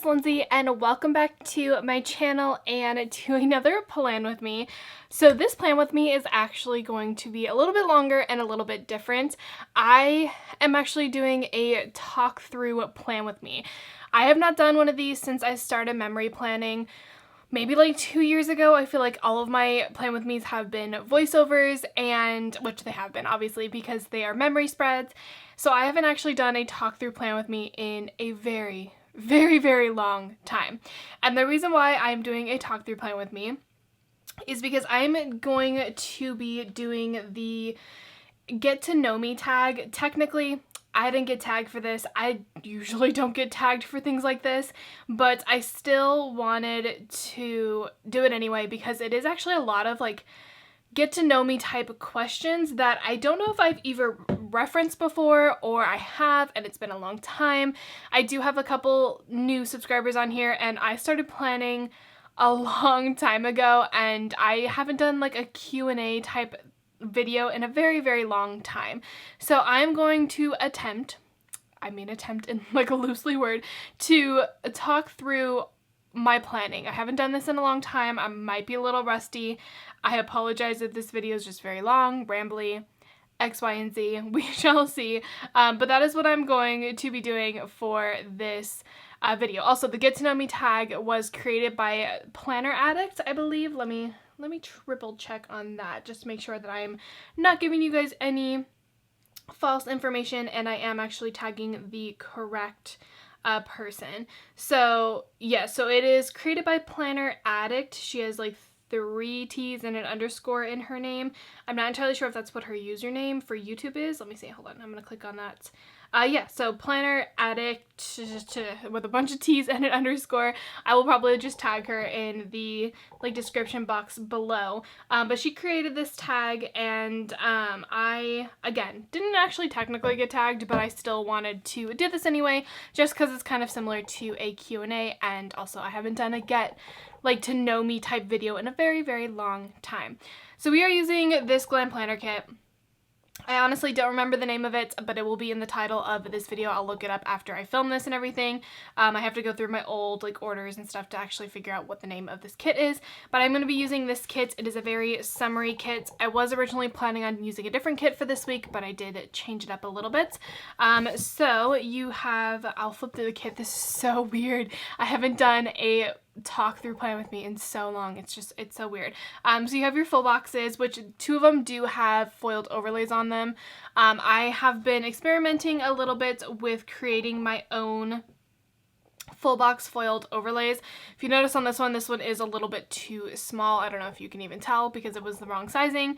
Lindsay, and welcome back to my channel and to another plan with me. So this plan with me is actually going to be a little bit longer and a little bit different. I am actually doing a talk through plan with me. I have not done one of these since I started memory planning. Maybe like 2 years ago. I feel like all of my plan with me's have been voiceovers, and which they have been obviously because they are memory spreads. So I haven't actually done a talk through plan with me in a very long time. And the reason why I'm doing a talk through plan with me is because I'm going to be doing the get to know me tag. Technically, I didn't get tagged for this. I usually don't get tagged for things like this, but I still wanted to do it anyway because it is actually a lot of like get to know me type of questions that I don't know if I've either referenced before or I have, and it's been a long time. I do have a couple new subscribers on here, and I started planning a long time ago, and I haven't done like a Q&A type video in a very long time. So I'm going to attempt in like a loosely word, to talk through my planning. I haven't done this in a long time. I might be a little rusty. I apologize if this video is just very long, rambly, X, Y, and Z. We shall see. But that is what I'm going to be doing for this video. Also, the Get to Know Me tag was created by Planner Addict, I believe. Let me triple check on that just to make sure that I'm not giving you guys any false information and I am actually tagging the correct person. So yeah, so it is created by Planner Addict. She has like 3 T's and an underscore in her name. I'm not entirely sure if that's what her username for YouTube is. Let me see, hold on, I'm gonna click on that. Yeah, so Planner Addict with a bunch of T's and an underscore. I will probably just tag her in the like description box below. But she created this tag, and I, again, didn't actually technically get tagged, but I still wanted to do this anyway, just because it's kind of similar to a Q&A, and also I haven't done a get like to know me type video in a very long time. So we are using this Glam planner kit. I honestly don't remember the name of it, but it will be in the title of this video. I'll look it up after I film this and everything. I have to go through my old like orders and stuff to actually figure out what the name of this kit is, but I'm going to be using this kit. It is a very summery kit. I was originally planning on using a different kit for this week, but I did change it up a little bit. So you have, I'll flip through the kit. This is so weird. I haven't done a talk through plan with me in so long. It's so weird. So you have your full boxes, which 2 of them do have foiled overlays on them. I have been experimenting a little bit with creating my own full box foiled overlays. If you notice on this one is a little bit too small. I don't know if you can even tell because it was the wrong sizing.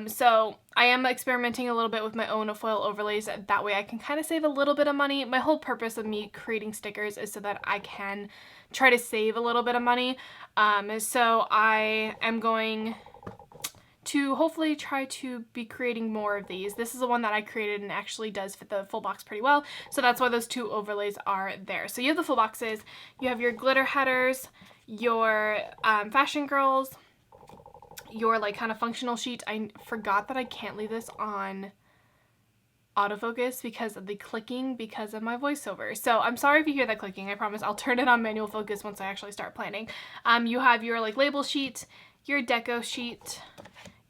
So I am experimenting a little bit with my own foil overlays. That way I can kind of save a little bit of money. My whole purpose of me creating stickers is so that I can try to save a little bit of money. So I am going to hopefully try to be creating more of these. This is the one that I created and actually does fit the full box pretty well. So that's why those 2 overlays are there. So you have the full boxes, you have your glitter headers, your fashion girls, your like kind of functional sheet. I forgot that I can't leave this on autofocus because of the clicking because of my voiceover. So I'm sorry if you hear that clicking. I promise I'll turn it on manual focus once I actually start planning. You have your like label sheet, your deco sheet,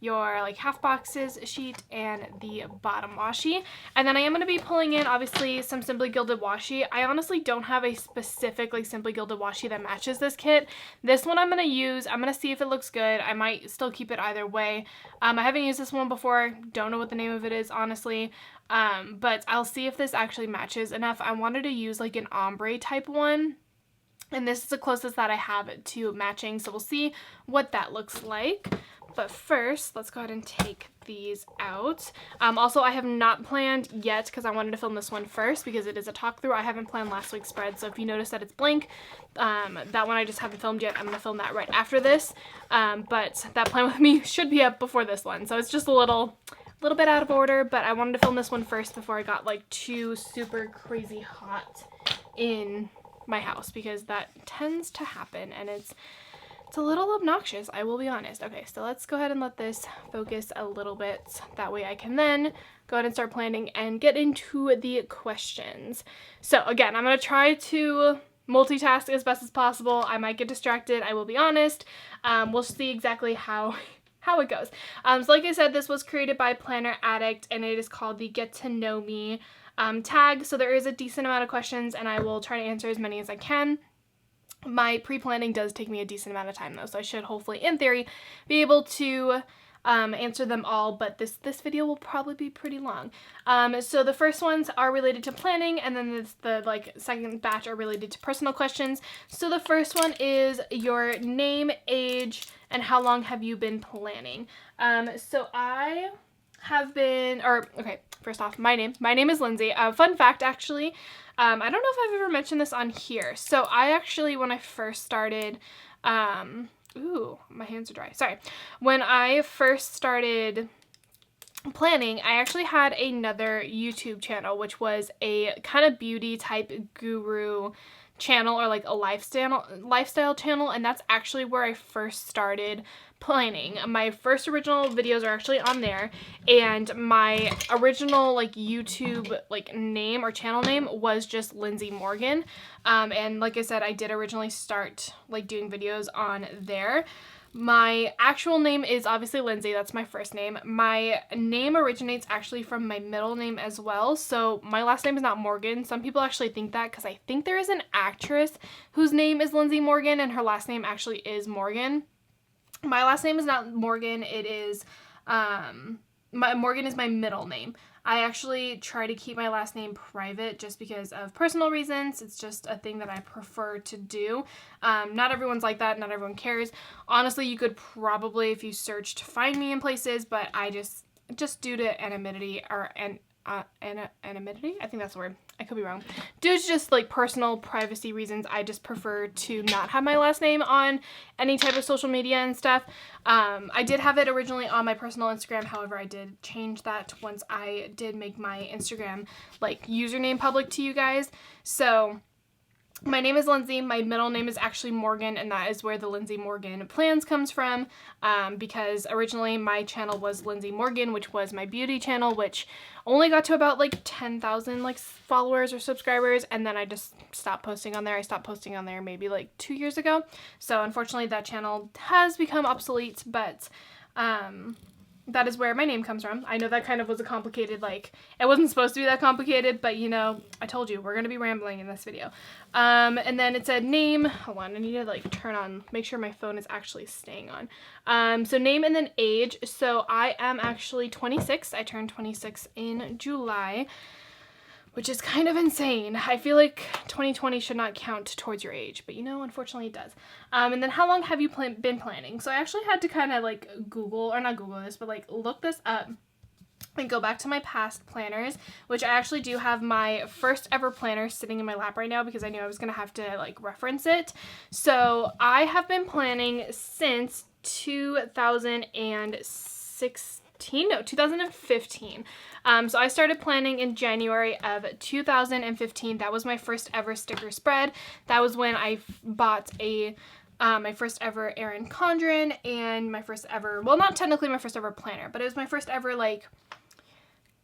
your like half boxes sheet, and the bottom washi. And then I am going to be pulling in obviously some Simply Gilded washi. I honestly don't have a specific like Simply Gilded washi that matches this kit. This one I'm going to use. I'm going to see if it looks good. I might still keep it either way. I haven't used this one before. Don't know what the name of it is honestly. But I'll see if this actually matches enough. I wanted to use like an ombre type one, and this is the closest that I have to matching, so we'll see what that looks like. But first, let's go ahead and take these out. Also, I have not planned yet because I wanted to film this one first because it is a talk through. I haven't planned last week's spread, so if you notice that it's blank, that one I just haven't filmed yet. I'm going to film that right after this. But that plan with me should be up before this one, so it's just a little bit out of order, but I wanted to film this one first before I got like too super crazy hot in my house because that tends to happen and it's a little obnoxious, I will be honest. Okay, so let's go ahead and let this focus a little bit. That way I can then go ahead and start planning and get into the questions. So again, I'm going to try to multitask as best as possible. I might get distracted, I will be honest. We'll see exactly how it goes. So like I said, this was created by Planner Addict, and it is called the Get to Know Me tag. So there is a decent amount of questions, and I will try to answer as many as I can. My pre-planning does take me a decent amount of time though, so I should hopefully, in theory, be able to answer them all, but this video will probably be pretty long. So the first ones are related to planning, and then the second batch are related to personal questions. So the first one is your name, age, and how long have you been planning? So I have been, okay, first off, my name is Lindsay. Fun fact, actually, I don't know if I've ever mentioned this on here. So I actually, when I first started, ooh, my hands are dry. Sorry. When I first started planning, I actually had another YouTube channel, which was a kind of beauty type guru channel, or like a lifestyle channel, and that's actually where I first started planning. My first original videos are actually on there, and my original like YouTube name or channel name was just Lindsay Morgan. And like I said, I did originally start doing videos on there. My actual name is obviously Lindsay. That's my first name. My name originates actually from my middle name as well. So my last name is not Morgan. Some people actually think that, because I think there is an actress whose name is Lindsay Morgan and her last name actually is Morgan. My last name is not Morgan. It is, Morgan is my middle name. I actually try to keep my last name private just because of personal reasons. It's just a thing that I prefer to do. Not everyone's like that. Not everyone cares. Honestly, you could probably, if you searched, find me in places, but I just due to anonymity, or anonymity? I think that's the word. I could be wrong. Due to just personal privacy reasons, I just prefer to not have my last name on any type of social media and stuff. I did have it originally on my personal Instagram. However, I did change that once I did make my Instagram username public to you guys. So my name is Lindsay. My middle name is actually Morgan, and that is where the Lindsay Morgan Plans comes from, because originally my channel was Lindsay Morgan, which was my beauty channel, which only got to about 10,000 followers or subscribers, and then I just stopped posting on there. I stopped posting on there maybe 2 years ago. So unfortunately that channel has become obsolete, but that is where my name comes from. I know that kind of was a complicated, it wasn't supposed to be that complicated, but I told you, we're going to be rambling in this video. And then it said name. Hold on, I need to turn on, make sure my phone is actually staying on. So name and then age. So I am actually 26. I turned 26 in July, which is kind of insane. I feel like 2020 should not count towards your age, but unfortunately it does. And then how long have you been planning? So I actually had to kind of Google, or not Google this, but look this up and go back to my past planners, which I actually do have my first ever planner sitting in my lap right now because I knew I was going to have to reference it. So I have been planning since 2015. So I started planning in January of 2015. That was my first ever sticker spread. That was when I bought my first ever Erin Condren, and my first ever, well, not technically my first ever planner, but it was my first ever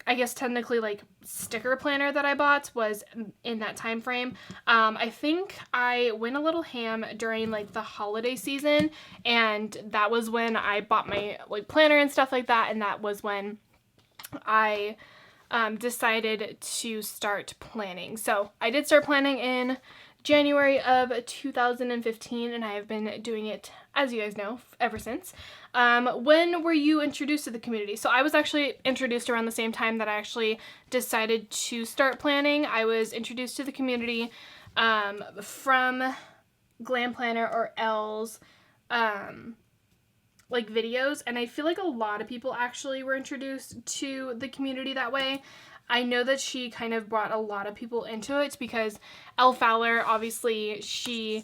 I guess technically sticker planner that I bought was in that time frame. I think I went a little ham during the holiday season, and that was when I bought my planner and stuff like that, and that was when I decided to start planning. So I did start planning in January of 2015, and I have been doing it, as you guys know, ever since. When were you introduced to the community? So I was actually introduced around the same time that I actually decided to start planning. I was introduced to the community from Glam Planner or Elle's videos, and I feel like a lot of people actually were introduced to the community that way. I know that she kind of brought a lot of people into it because Elle Fowler, obviously, she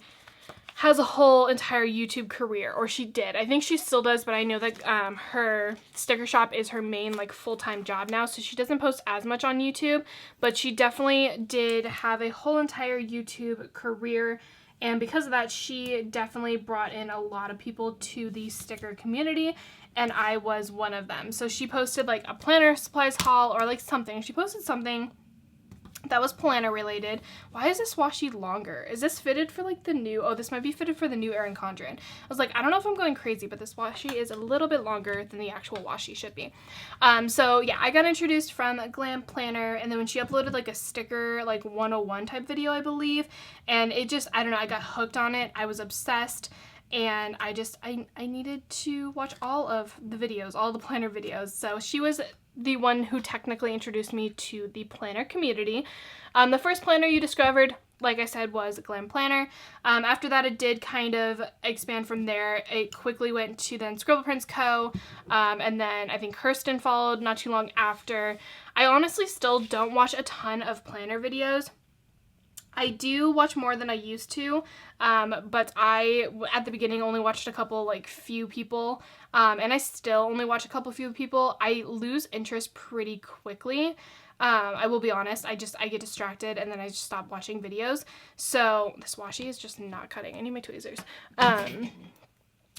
has a whole entire YouTube career, or she did. I think she still does, but I know that her sticker shop is her main full-time job now, so she doesn't post as much on YouTube, but she definitely did have a whole entire YouTube career, and because of that, she definitely brought in a lot of people to the sticker community, and I was one of them. So she posted a planner supplies haul or something. She posted something That was planner related. Why is this washi longer? Is this fitted for like the new, oh, this might be fitted for the new Erin Condren. I was like, I don't know if I'm going crazy, but this washi is a little bit longer than the actual washi should be. So yeah, I got introduced from a Glam planner, and then when she uploaded like a sticker, like 101 type video, I believe, and it just, I don't know, I got hooked on it. I was obsessed. And I needed to watch all of the videos, all the planner videos. So she was the one who technically introduced me to the planner community. The first planner you discovered, like I said, was Glam Planner. After that, it did kind of expand from there. It quickly went to then Scribble Prints Co. And then I think Kirsten followed not too long after. I honestly still don't watch a ton of planner videos. I do watch more than I used to, but I, at the beginning, only watched a couple, like, few people, and I still only watch a couple few people. I lose interest pretty quickly. I will be honest, I get distracted, and then I just stop watching videos. So this washi is just not cutting. I need my tweezers.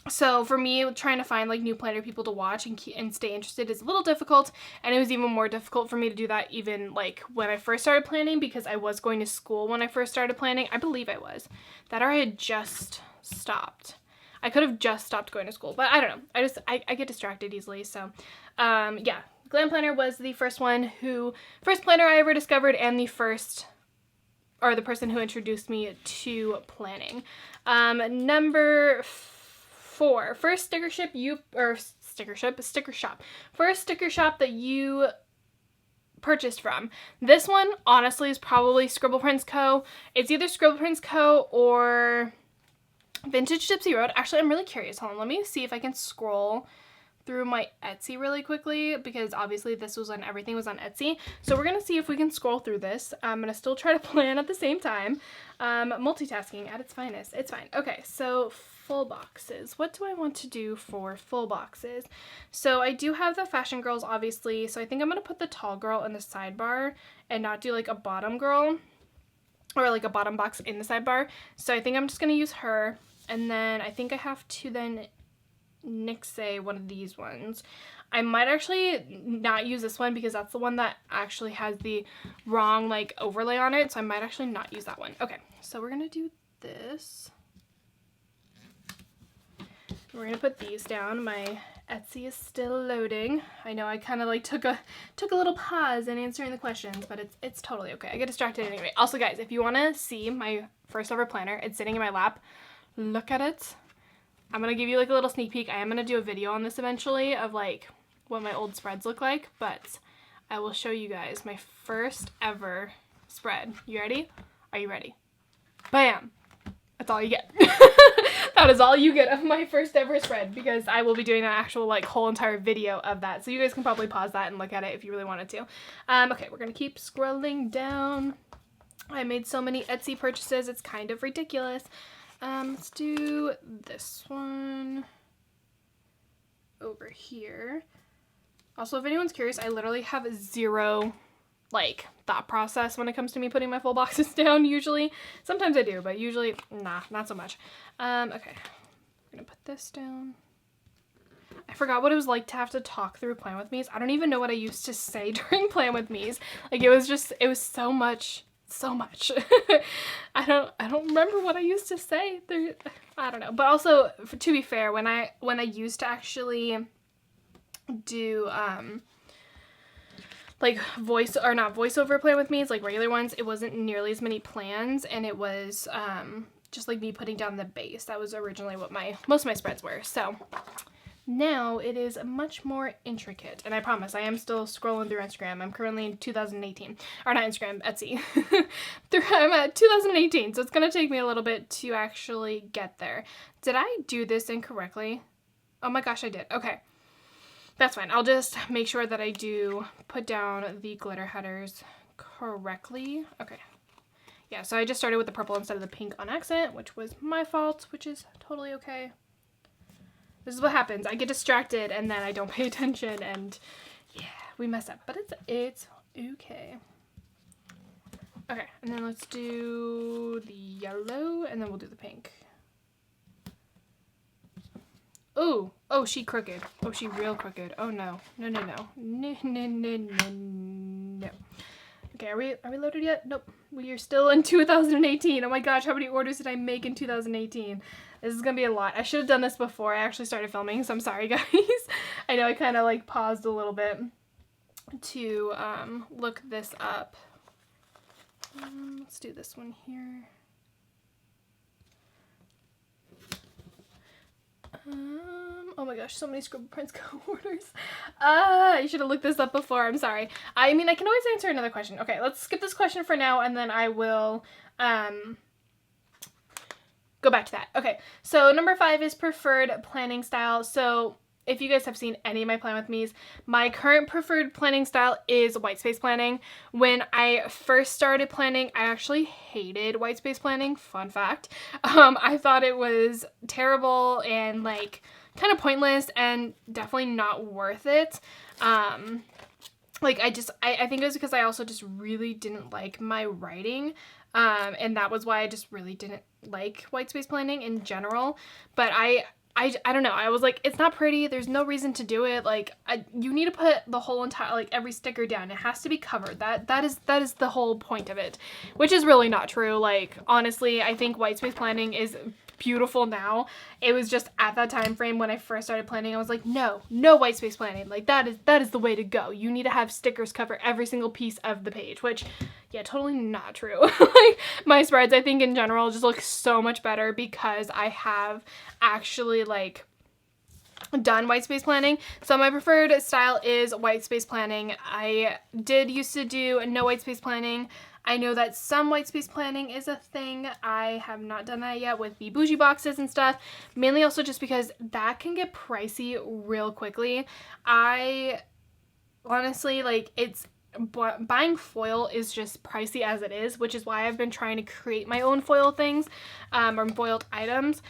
So for me, trying to find like new planner people to watch and stay interested is a little difficult, and it was even more difficult for me to do that even like when I first started planning, because I was going to school when I first started planning. I believe I was. That or I had just stopped. I could have just stopped going to school, but I don't know. I get distracted easily, so yeah. Glam Planner was the first planner I ever discovered, and the person who introduced me to planning. Number 4, first sticker shop that you purchased from. This one, honestly, is probably Scribble Prints Co. It's either Scribble Prints Co. or Vintage Gypsy Road. Actually, I'm really curious. Hold on, let me see if I can scroll through my Etsy really quickly, because obviously this was when everything was on Etsy. So we're gonna see if we can scroll through this. I'm gonna still try to plan at the same time. Multitasking at its finest. It's fine. Okay, so full boxes. What do I want to do for full boxes? So I do have the Fashion Girls, obviously, so I think I'm gonna put the tall girl in the sidebar and not do like a bottom girl or like a bottom box in the sidebar. So I think I'm just gonna use her, and then I think I have to then nixay one of these ones. I might actually not use this one because that's the one that actually has the wrong like overlay on it, so I might actually not use that one. Okay, so we're gonna do this. We're gonna put these down. My Etsy is still loading. I know I kind of like took a little pause in answering the questions, but it's totally okay. I get distracted anyway. Also, guys, if you want to see my first ever planner, it's sitting in my lap. Look at it. I'm gonna give you like a little sneak peek. I am gonna do a video on this eventually of like what my old spreads look like, but I will show you guys my first ever spread. You ready? Are you ready? Bam! That's all you get. That is all you get of my first ever spread, because I will be doing an actual like whole entire video of that. So you guys can probably pause that and look at it if you really wanted to. Okay, we're gonna keep scrolling down. I made so many Etsy purchases, it's kind of ridiculous. Let's do this one over here. Also, if anyone's curious, I literally have zero like thought process when it comes to me putting my full boxes down usually. Sometimes I do, but usually nah, not so much. Okay, we're gonna put this down. I forgot what it was like to have to talk through Plan With Me's. I don't even know what I used to say during Plan With Me's. Like it was so much. I don't remember what I used to say. I don't know. But also, to be fair, when I used to actually do like voiceover Plan With Me's, like regular ones, it wasn't nearly as many plans, and it was just like me putting down the base. That was originally what most of my spreads were. So now it is much more intricate, and I promise I am still scrolling through Instagram. I'm currently in 2018, or not Instagram, Etsy. I'm at 2018, so it's gonna take me a little bit to actually get there. Did I do this incorrectly? Oh my gosh, I did. Okay, that's fine. I'll just make sure that I do put down the glitter headers correctly. Okay. Yeah, so I just started with the purple instead of the pink on accident, which was my fault, which is totally okay. This is what happens. I get distracted and then I don't pay attention, and yeah, we mess up, but it's okay. Okay, and then let's do the yellow, and then we'll do the pink. Ooh, oh, she crooked. Oh, she real crooked. Oh no, no. Okay, are we loaded yet? Nope. We are still in 2018. Oh my gosh, how many orders did I make in 2018? This is gonna be a lot. I should have done this before I actually started filming, so I'm sorry, guys. I know I kind of like paused a little bit to look this up. Let's do this one here. Oh my gosh, so many Scribble Prince Co orders. I should have looked this up before. I'm sorry. I mean, I can always answer another question. Okay, let's skip this question for now, and then I will go back to that. Okay, so number 5 is preferred planning style. So if you guys have seen any of my Plan With Me's, my current preferred planning style is white space planning. When I first started planning, I actually hated white space planning. Fun fact. I thought it was terrible and like kind of pointless and definitely not worth it. Like I think it was because I also just really didn't like my writing. And that was why I just really didn't like white space planning in general. But I don't know. I was like, it's not pretty. There's no reason to do it. Like, you need to put the whole entire, like, every sticker down. It has to be covered. That is the whole point of it, which is really not true. Like, honestly, I think white space planning is beautiful now. It was just at that time frame when I first started planning, I was like, no white space planning. Like, that is the way to go. You need to have stickers cover every single piece of the page, which, yeah, totally not true. Like, my spreads, I think in general, just look so much better because I have actually like done white space planning. So my preferred style is white space planning. I did used to do no white space planning. I know that some white space planning is a thing. I have not done that yet with the bougie boxes and stuff, mainly also just because that can get pricey real quickly. I honestly, like, buying foil is just pricey as it is, which is why I've been trying to create my own foil things, or foiled items.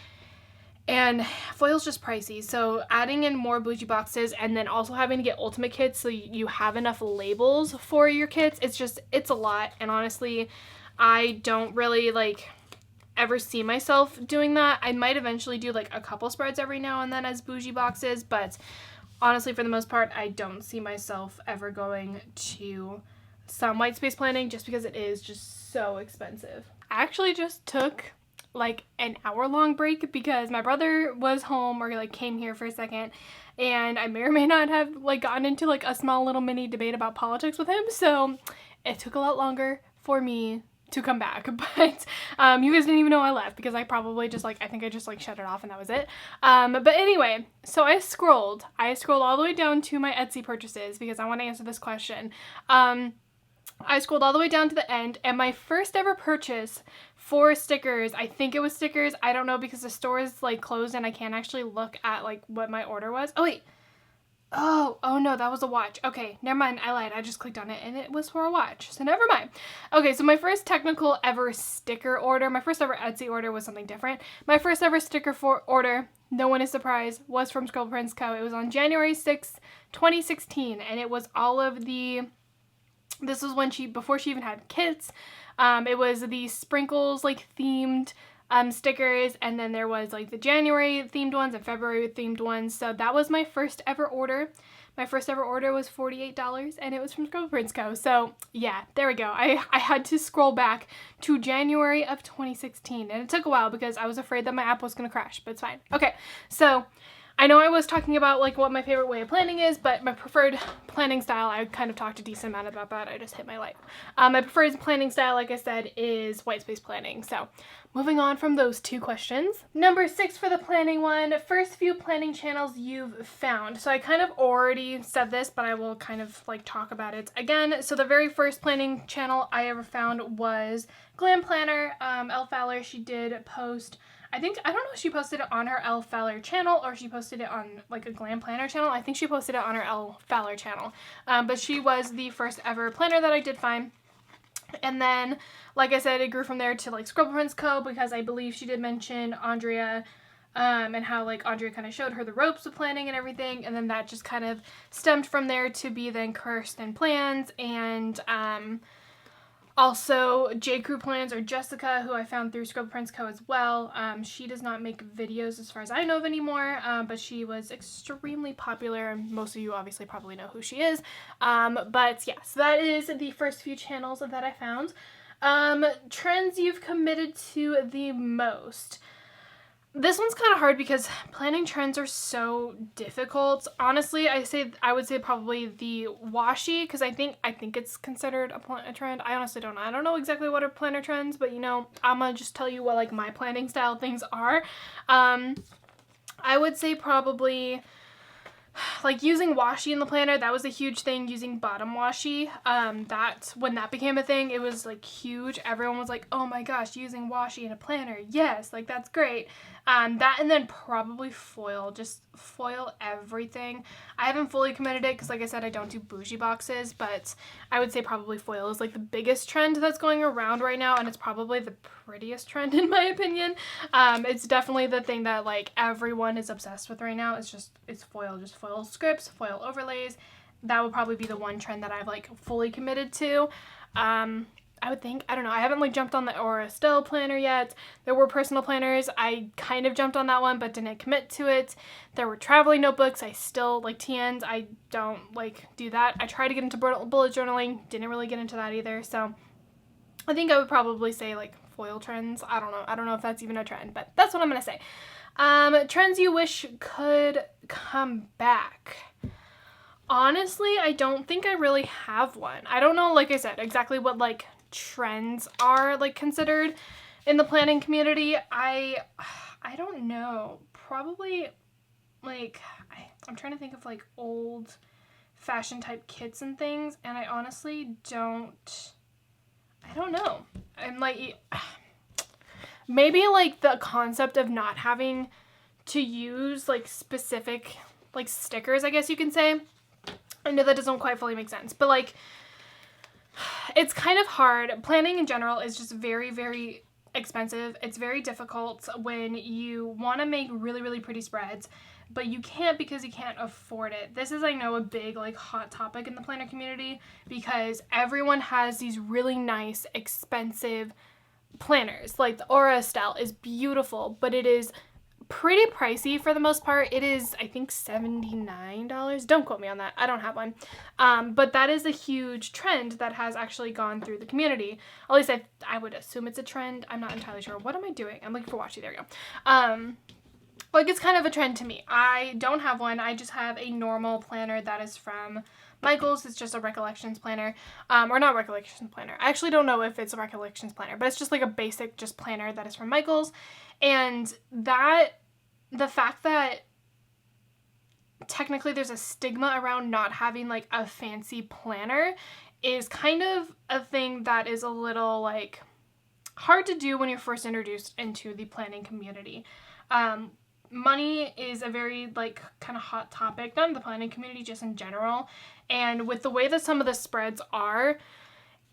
And foil's just pricey, so adding in more bougie boxes and then also having to get ultimate kits so you have enough labels for your kits, it's a lot. And honestly, I don't really like ever see myself doing that. I might eventually do like a couple spreads every now and then as bougie boxes, but honestly, for the most part, I don't see myself ever going to some white space planning just because it is just so expensive. I actually just took like an hour-long break because my brother was home or like came here for a second, and I may or may not have like gotten into like a small little mini debate about politics with him, so it took a lot longer for me to come back. But you guys didn't even know I left because I probably just like, I think I just like shut it off and that was it. But anyway, so I scrolled all the way down to my Etsy purchases because I want to answer this question. I scrolled all the way down to the end, and my first ever purchase for stickers, I think it was stickers, I don't know because the store is like closed and I can't actually look at like what my order was. Oh wait, oh no, that was a watch. Okay, never mind, I lied. I just clicked on it and it was for a watch, so never mind. Okay, so my first technical ever sticker order, my first ever Etsy order was something different. My first ever sticker order, no one is surprised, was from Scribble Prince Co. It was on January 6th, 2016, and it was all of the, this was when before she even had kits. It was the sprinkles like themed stickers, and then there was like the January themed ones and February themed ones. So that was my first ever order. My first ever order was $48 and it was from Scribble Prince Co. So yeah, there we go. I had to scroll back to January of 2016, and it took a while because I was afraid that my app was going to crash, but it's fine. Okay, so I know I was talking about like what my favorite way of planning is, but my preferred planning style, I kind of talked a decent amount about that. I just hit my light. My preferred planning style, like I said, is white space planning. So moving on from those two questions. Number 6 for the planning one, first few planning channels you've found. So I kind of already said this, but I will kind of like talk about it again. So the very first planning channel I ever found was Glam Planner. Elle Fowler, she did post, I don't know if she posted it on her Elle Fowler channel or she posted it on like a Glam Planner channel. I think she posted it on her Elle Fowler channel. But she was the first ever planner that I did find. And then, like I said, it grew from there to like Scribble Prince Co. because I believe she did mention Andrea, and how like Andrea kind of showed her the ropes of planning and everything. And then that just kind of stemmed from there to be then Kirsten Plans and Also, J. Crew plans, or Jessica, who I found through Scrub Prince Co. as well. She does not make videos as far as I know of anymore, but she was extremely popular, and most of you obviously probably know who she is. But yeah, so that is the first few channels that I found. Trends you've committed to the most. This one's kind of hard because planning trends are so difficult. Honestly, I would say probably the washi, because I think it's considered a trend. I honestly don't know. I don't know exactly what are planner trends, but you know, I'm gonna just tell you what like my planning style things are. I would say probably like using washi in the planner. That was a huge thing, using bottom washi. When that became a thing, it was like huge. Everyone was like, oh my gosh, using washi in a planner, yes, like that's great. That, and then probably foil, just foil everything. I haven't fully committed it because like I said, I don't do bougie boxes, but I would say probably foil is like the biggest trend that's going around right now, and it's probably the prettiest trend in my opinion. It's definitely the thing that like everyone is obsessed with right now. It's foil, just foil scripts, foil overlays. That would probably be the one trend that I've like fully committed to. I would think, I don't know, I haven't like jumped on the Aura Estelle planner yet. There were personal planners. I kind of jumped on that one, but didn't commit to it. There were traveling notebooks. I still like TNs. I don't like do that. I tried to get into bullet journaling. Didn't really get into that either. So I think I would probably say like foil trends. I don't know. I don't know if that's even a trend, but that's what I'm going to say. Trends you wish could come back. Honestly, I don't think I really have one. I don't know, like I said, exactly what like trends are like considered in the planning community. I don't know. Probably like I'm trying to think of like old fashion type kits and things, and I honestly don't know. I'm like maybe like the concept of not having to use like specific like stickers, I guess you can say. I know that doesn't quite fully make sense, but like it's kind of hard. Planning in general is just very, very expensive. It's very difficult when you want to make really, really pretty spreads, but you can't because you can't afford it. This is, I know, a big like hot topic in the planner community because everyone has these really nice, expensive planners. Like the Aura Estelle is beautiful, but it is pretty pricey for the most part. It is, I think, $79. Don't quote me on that. I don't have one. But that is a huge trend that has actually gone through the community. At least I would assume it's a trend. I'm not entirely sure. What am I doing? I'm looking for washi. There we go. Like it's kind of a trend to me. I don't have one. I just have a normal planner that is from Michaels. It's just a recollections planner. Or not recollections planner. I actually don't know if it's a recollections planner, but it's just like a basic just planner that is from Michaels. And the fact that technically there's a stigma around not having like a fancy planner is kind of a thing that is a little like hard to do when you're first introduced into the planning community. Money is a very like kind of hot topic, not in the planning community, just in general. And with the way that some of the spreads are,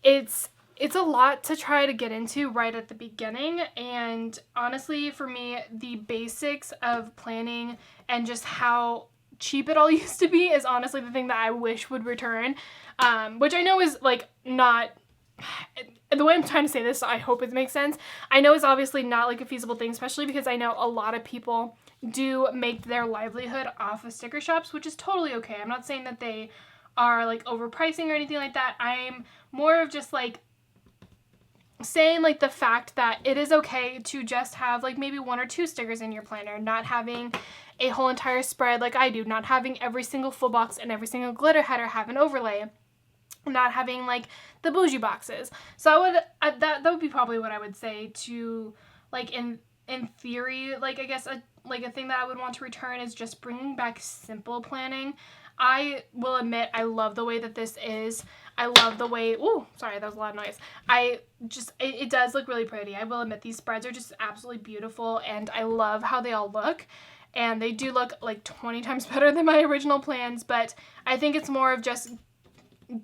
it's a lot to try to get into right at the beginning. And honestly, for me, the basics of planning and just how cheap it all used to be is honestly the thing that I wish would return, which I know is like not, the way I'm trying to say this, I hope it makes sense. I know it's obviously not like a feasible thing, especially because I know a lot of people do make their livelihood off of sticker shops, which is totally okay. I'm not saying that they are like overpricing or anything like that. I'm more of just like saying like the fact that it is okay to just have like maybe 1 or 2 stickers in your planner, not having a whole entire spread like I do, not having every single full box and every single glitter header have an overlay, not having like the bougie boxes. So I would that would be probably what I would say to like in theory, like I guess a thing that I would want to return is just bringing back simple planning. I will admit I love the way that this is. I love the way, ooh, sorry, that was a loud noise. It does look really pretty. I will admit these spreads are just absolutely beautiful, and I love how they all look. And they do look like 20 times better than my original plans, but I think it's more of just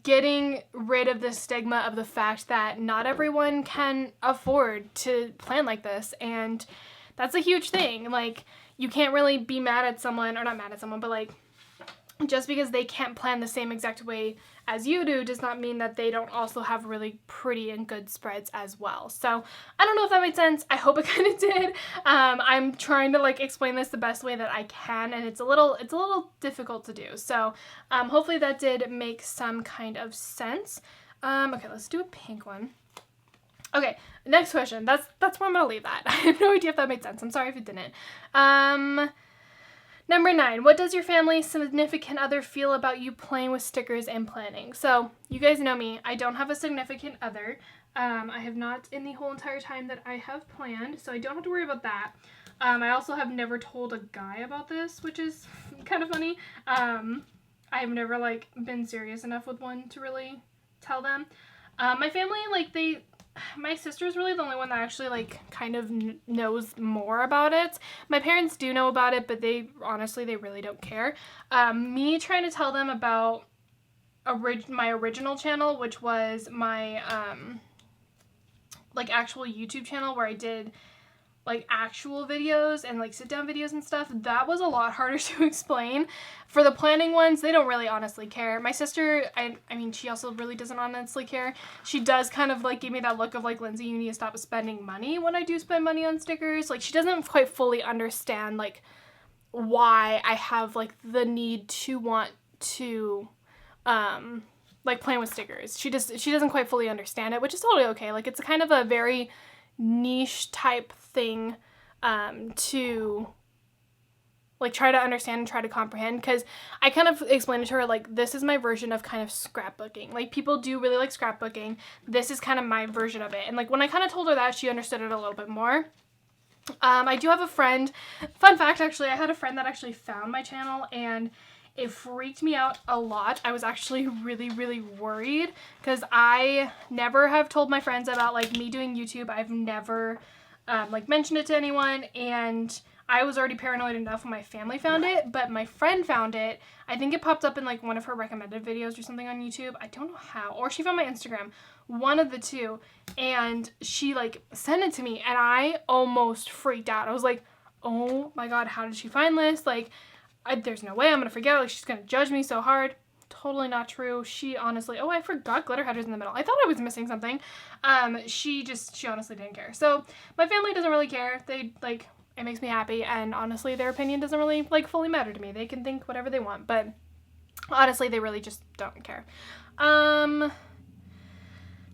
getting rid of the stigma of the fact that not everyone can afford to plan like this, and that's a huge thing. Like, you can't really be mad at someone, or not mad at someone, but like, just because they can't plan the same exact way as you do does not mean that they don't also have really pretty and good spreads as well. So I don't know if that made sense. I hope it kind of did. I'm trying to like explain this the best way that I can, and it's a little difficult to do. So hopefully that did make some kind of sense. Okay, let's do a pink one. Okay, next question. That's where I'm gonna leave that. I have no idea if that made sense. I'm sorry if it didn't. Number 9, what does your family significant other feel about you playing with stickers and planning? So, you guys know me. I don't have a significant other. I have not in the whole entire time that I have planned, so I don't have to worry about that. I also have never told a guy about this, which is kind of funny. I've never, like, been serious enough with one to really tell them. My family, like, my sister's really the only one that actually, like, kind of knows more about it. My parents do know about it, but they really don't care. Me trying to tell them about my original channel, which was my, like, actual YouTube channel where I did, like, actual videos and, like, sit-down videos and stuff, that was a lot harder to explain. For the planning ones, they don't really honestly care. My sister, I mean, she also really doesn't honestly care. She does kind of, like, give me that look of, like, Lindsay, you need to stop spending money when I do spend money on stickers. Like, she doesn't quite fully understand, like, why I have, like, the need to want to, like, plan with stickers. She doesn't quite fully understand it, which is totally okay. Like, it's kind of a very niche type thing to like try to understand and try to comprehend, because I kind of explained to her, like, this is my version of kind of scrapbooking. Like, people do really like scrapbooking. This is kind of my version of it. And like when I kind of told her that, she understood it a little bit more. I do have a friend, fun fact actually, I had a friend that actually found my channel and it freaked me out a lot. I was actually really, really worried because I never have told my friends about like me doing YouTube. I've never like mentioned it to anyone, and I was already paranoid enough when my family found it, but my friend found it. I think it popped up in like one of her recommended videos or something on YouTube. I don't know how, or she found my Instagram, one of the two, and she like sent it to me and I almost freaked out. I was like, oh my God, how did she find this? Like, there's no way I'm gonna forget. Like, she's gonna judge me so hard. Totally not true. She honestly, oh, I forgot glitter headers in the middle. I thought I was missing something. She honestly didn't care. So my family doesn't really care. They like, it makes me happy, and honestly their opinion doesn't really like fully matter to me. They can think whatever they want, but honestly they really just don't care.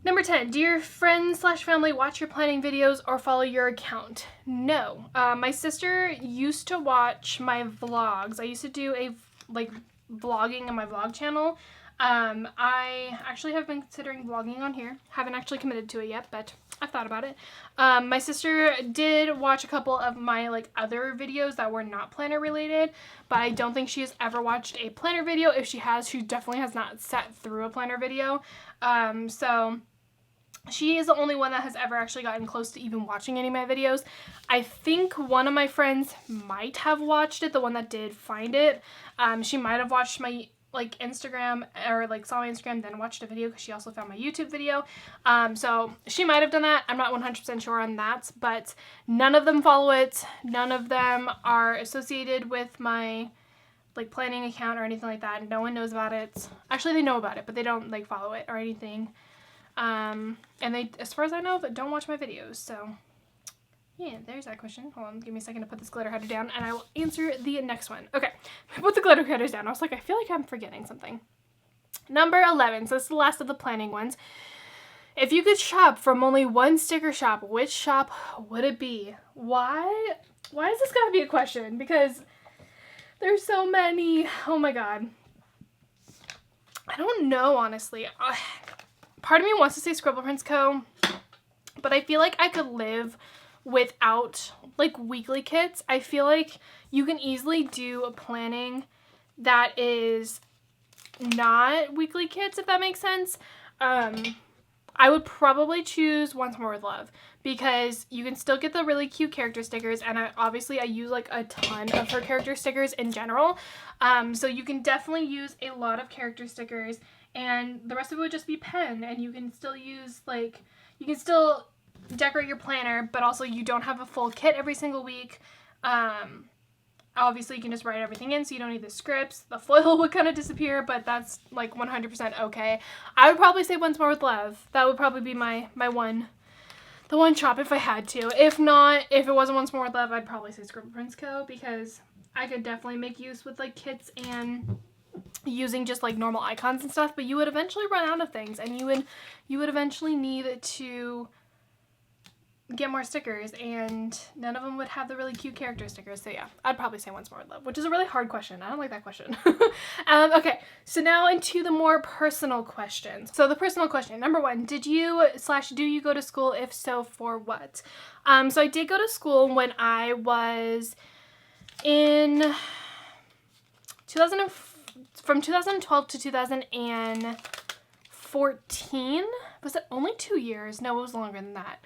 Number 10, do your friends / family watch your planning videos or follow your account? No. My sister used to watch my vlogs. I used to do a like vlogging on my vlog channel. I actually have been considering vlogging on here. Haven't actually committed to it yet, but I've thought about it. My sister did watch a couple of my like other videos that were not planner related, but I don't think she has ever watched a planner video. If she has, she definitely has not sat through a planner video. So she is the only one that has ever actually gotten close to even watching any of my videos. I think one of my friends might have watched it, the one that did find it. She might have watched my like Instagram, or like saw my Instagram then watched a video because she also found my YouTube video. So she might have done that. I'm not 100% sure on that, but none of them follow it. None of them are associated with my like planning account or anything like that. No one knows about it. Actually, they know about it, but they don't like follow it or anything. And they, as far as I know, don't watch my videos. So yeah, there's that question. Hold on, give me a second to put this glitter header down and I will answer the next one. Okay, put the glitter headers down. I was like, I feel like I'm forgetting something. Number 11, so this is the last of the planning ones. If you could shop from only one sticker shop, which shop would it be? Why is this gotta be a question? Because there's so many. Oh my God. I don't know, honestly. Part of me wants to say Scribble Prints Co., but I feel like I could live without like weekly kits. I feel like you can easily do a planning that is not weekly kits, if that makes sense. I would probably choose Once More with Love because you can still get the really cute character stickers, and I use like a ton of her character stickers in general. So you can definitely use a lot of character stickers, and the rest of it would just be pen, and you can still use like, you can still decorate your planner, but also you don't have a full kit every single week. obviously you can just write everything in, so you don't need the scripts. The foil would kind of disappear, but that's like 100% okay. I would probably say Once More with Love. That would probably be the one chop if I had to. If not, if it wasn't Once More with Love, I'd probably say Scribble Prints Co. because I could definitely make use with like kits and using just like normal icons and stuff, but you would eventually run out of things, and you would eventually need to get more stickers, and none of them would have the really cute character stickers. So yeah, I'd probably say Once More with Love, which is a really hard question. I don't like that question. Okay, so now into the more personal questions. So the personal question, number 1, did you / do you go to school? If so, for what? So I did go to school when I was in from 2012 to 2014. Was it only 2 years? No, it was longer than that.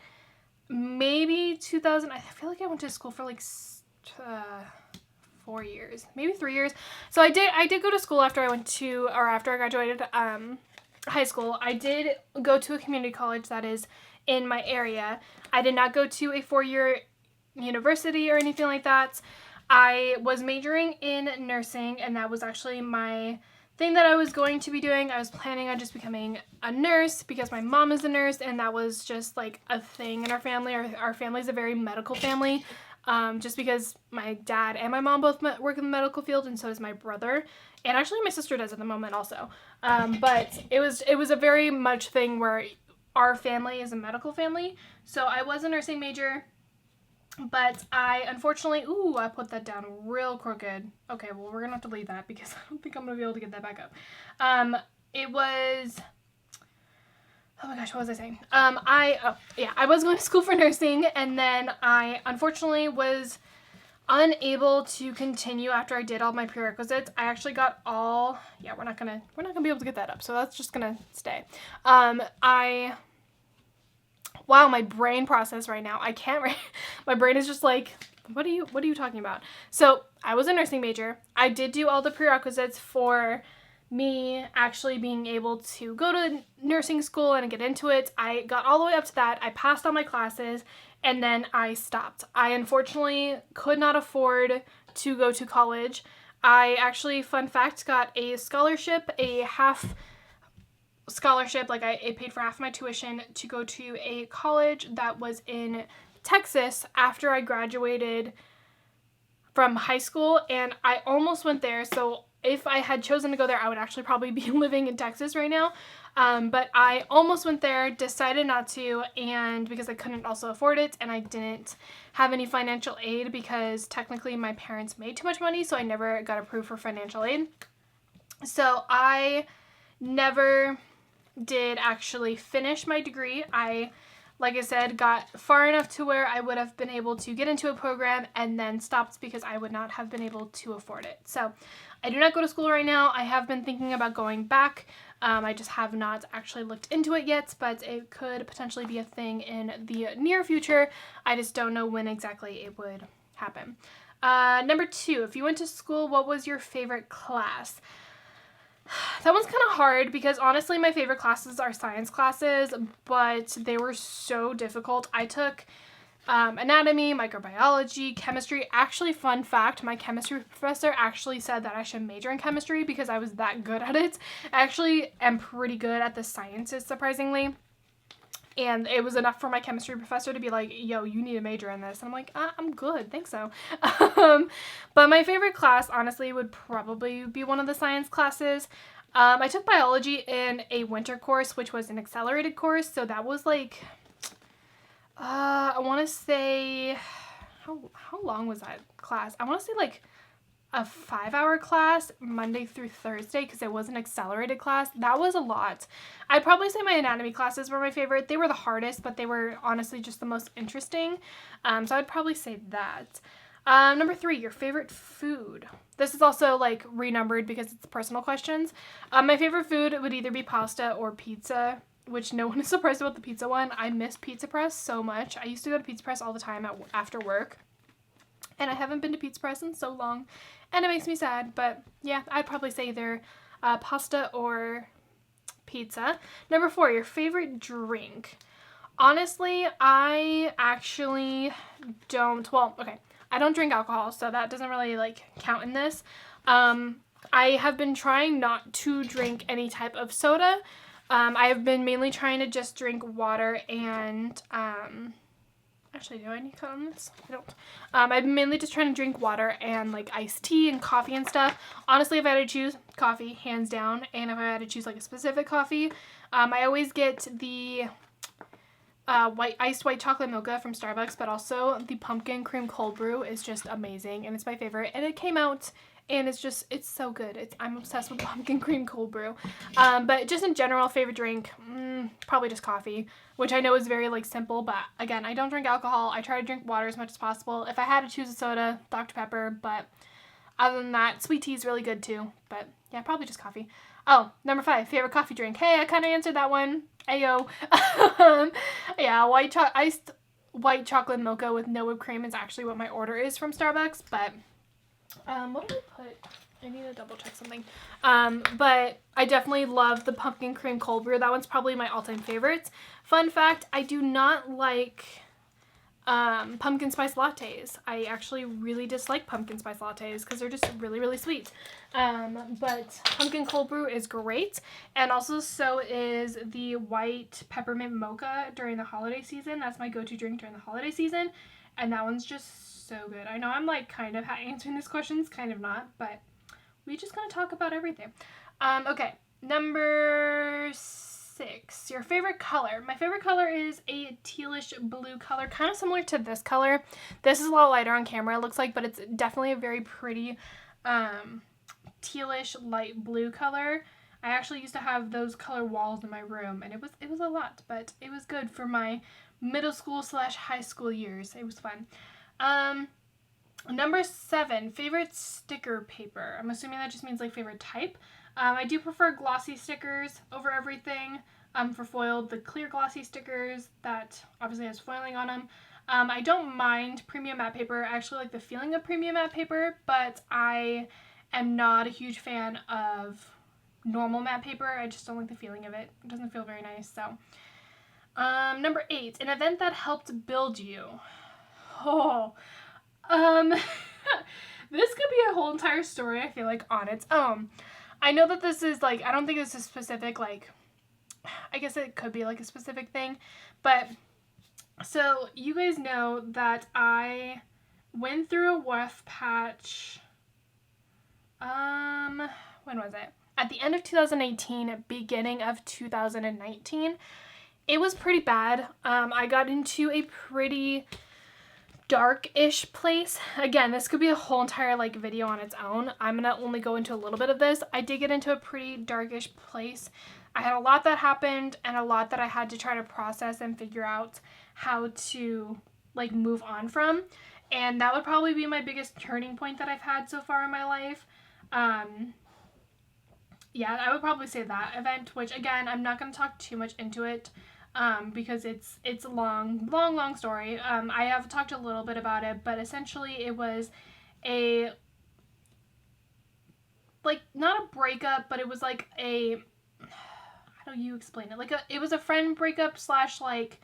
Maybe 2000. I feel like I went to school for like 4 years, maybe 3 years. So I did go to school after I graduated high school. I did go to a community college that is in my area. I did not go to a 4-year university or anything like that. I was majoring in nursing, and that was actually my thing that I was going to be doing. I was planning on just becoming a nurse because my mom is a nurse, and that was just like a thing in our family. Our family's a very medical family, just because my dad and my mom both work in the medical field, and so does my brother, and actually my sister does at the moment also. But it was a very much thing where our family is a medical family. So I was a nursing major. But I unfortunately, I put that down real crooked. Okay, well, we're gonna have to leave that because I don't think I'm gonna be able to get that back up. It was, oh my gosh, what was I saying? I was going to school for nursing, and then I unfortunately was unable to continue after I did all my prerequisites. I actually got we're not gonna be able to get that up, so that's just gonna stay. Wow, my brain process right now. I can't write. My brain is just like, what are you talking about? So I was a nursing major. I did do all the prerequisites for me actually being able to go to nursing school and get into it. I got all the way up to that. I passed all my classes, and then I stopped. I unfortunately could not afford to go to college. I actually, fun fact, got a scholarship, a half scholarship, like it paid for half my tuition to go to a college that was in Texas after I graduated from high school, and I almost went there. So if I had chosen to go there, I would actually probably be living in Texas right now. But I almost went there, decided not to, and because I couldn't also afford it, and I didn't have any financial aid because technically my parents made too much money, so I never got approved for financial aid. So I never did actually finish my degree. Like I said, got far enough to where I would have been able to get into a program and then stopped because I would not have been able to afford it. So I do not go to school right now. I have been thinking about going back. I just have not actually looked into it yet, but it could potentially be a thing in the near future. I just don't know when exactly it would happen. Number 2, if you went to school, what was your favorite class? That one's kind of hard because honestly my favorite classes are science classes, but they were so difficult. I took anatomy, microbiology, chemistry. Actually, fun fact, my chemistry professor actually said that I should major in chemistry because I was that good at it. I actually am pretty good at the sciences, surprisingly. And it was enough for my chemistry professor to be like, yo, you need a major in this. And I'm like, I'm good, thanks so. But my favorite class, honestly, would probably be one of the science classes. I took biology in a winter course, which was an accelerated course. So that was like, I want to say, how long was that class? I want to say like a 5-hour class Monday through Thursday because it was an accelerated class. That was a lot. I'd probably say my anatomy classes were my favorite. They were the hardest, but they were honestly just the most interesting. So I'd probably say that. Number 3, your favorite food. This is also like renumbered because it's personal questions. My favorite food would either be pasta or pizza, which no one is surprised about the pizza one. I miss Pizza Press so much. I used to go to Pizza Press all the time after work. And I haven't been to Pizza Press in so long, and it makes me sad, but yeah, I'd probably say either pasta or pizza. Number 4, your favorite drink. Honestly, I actually don't, well, okay, I don't drink alcohol, so that doesn't really like count in this. I have been trying not to drink any type of soda. I have been mainly trying to just drink water and, actually, do I need to cut on this? I don't. I've been mainly just trying to drink water and like iced tea and coffee and stuff. Honestly, if I had to choose, coffee, hands down. And if I had to choose like a specific coffee, I always get the iced white chocolate mocha from Starbucks, but also the pumpkin cream cold brew is just amazing, and it's my favorite. And it came out, and it's so good. I'm obsessed with pumpkin cream cold brew. But just in general, favorite drink, probably just coffee, which I know is very like simple, but again, I don't drink alcohol. I try to drink water as much as possible. If I had to choose a soda, Dr. Pepper, but other than that, sweet tea is really good too. But yeah, probably just coffee. Oh, number 5, favorite coffee drink. Hey, I kind of answered that one. Ayo. Yeah, iced white chocolate mocha with no whipped cream is actually what my order is from Starbucks, but what did I put? I need to double check something. But I definitely love the pumpkin cream cold brew. That one's probably my all-time favorite. Fun fact, I do not like pumpkin spice lattes. I actually really dislike pumpkin spice lattes because they're just really, really sweet. But pumpkin cold brew is great. And also so is the white peppermint mocha during the holiday season. That's my go-to drink during the holiday season. And that one's just so good. I know I'm like kind of answering these questions, kind of not, but we just gonna talk about everything. Okay, number 6, your favorite color. My favorite color is a tealish blue color, kind of similar to this color. This is a lot lighter on camera, it looks like, but it's definitely a very pretty tealish light blue color. I actually used to have those color walls in my room, and it was a lot, but it was good for my middle school / high school years. It was fun. Number 7, favorite sticker paper. I'm assuming that just means like favorite type. I do prefer glossy stickers over everything. For foiled, the clear glossy stickers that obviously has foiling on them. I don't mind premium matte paper. I actually like the feeling of premium matte paper, but I am not a huge fan of normal matte paper. I just don't like the feeling of it. It doesn't feel very nice. So, number 8, an event that helped build you. Oh, this could be a whole entire story, I feel like, on its own. I know that this is like, I don't think it's a specific, like, I guess it could be like a specific thing, but so you guys know that I went through a rough patch, when was it? At the end of 2018, beginning of 2019. It was pretty bad. I got into a pretty dark-ish place. Again, this could be a whole entire like video on its own. I'm gonna only go into a little bit of this. I did get into a pretty darkish place. I had a lot that happened and a lot that I had to try to process and figure out how to like move on from. And that would probably be my biggest turning point that I've had so far in my life. Yeah, I would probably say that event, which again, I'm not going to talk too much into it. Because it's a long story. I have talked a little bit about it, but essentially it was a, like, not a breakup, but it was like a, how do you explain it? Like it was a friend breakup / like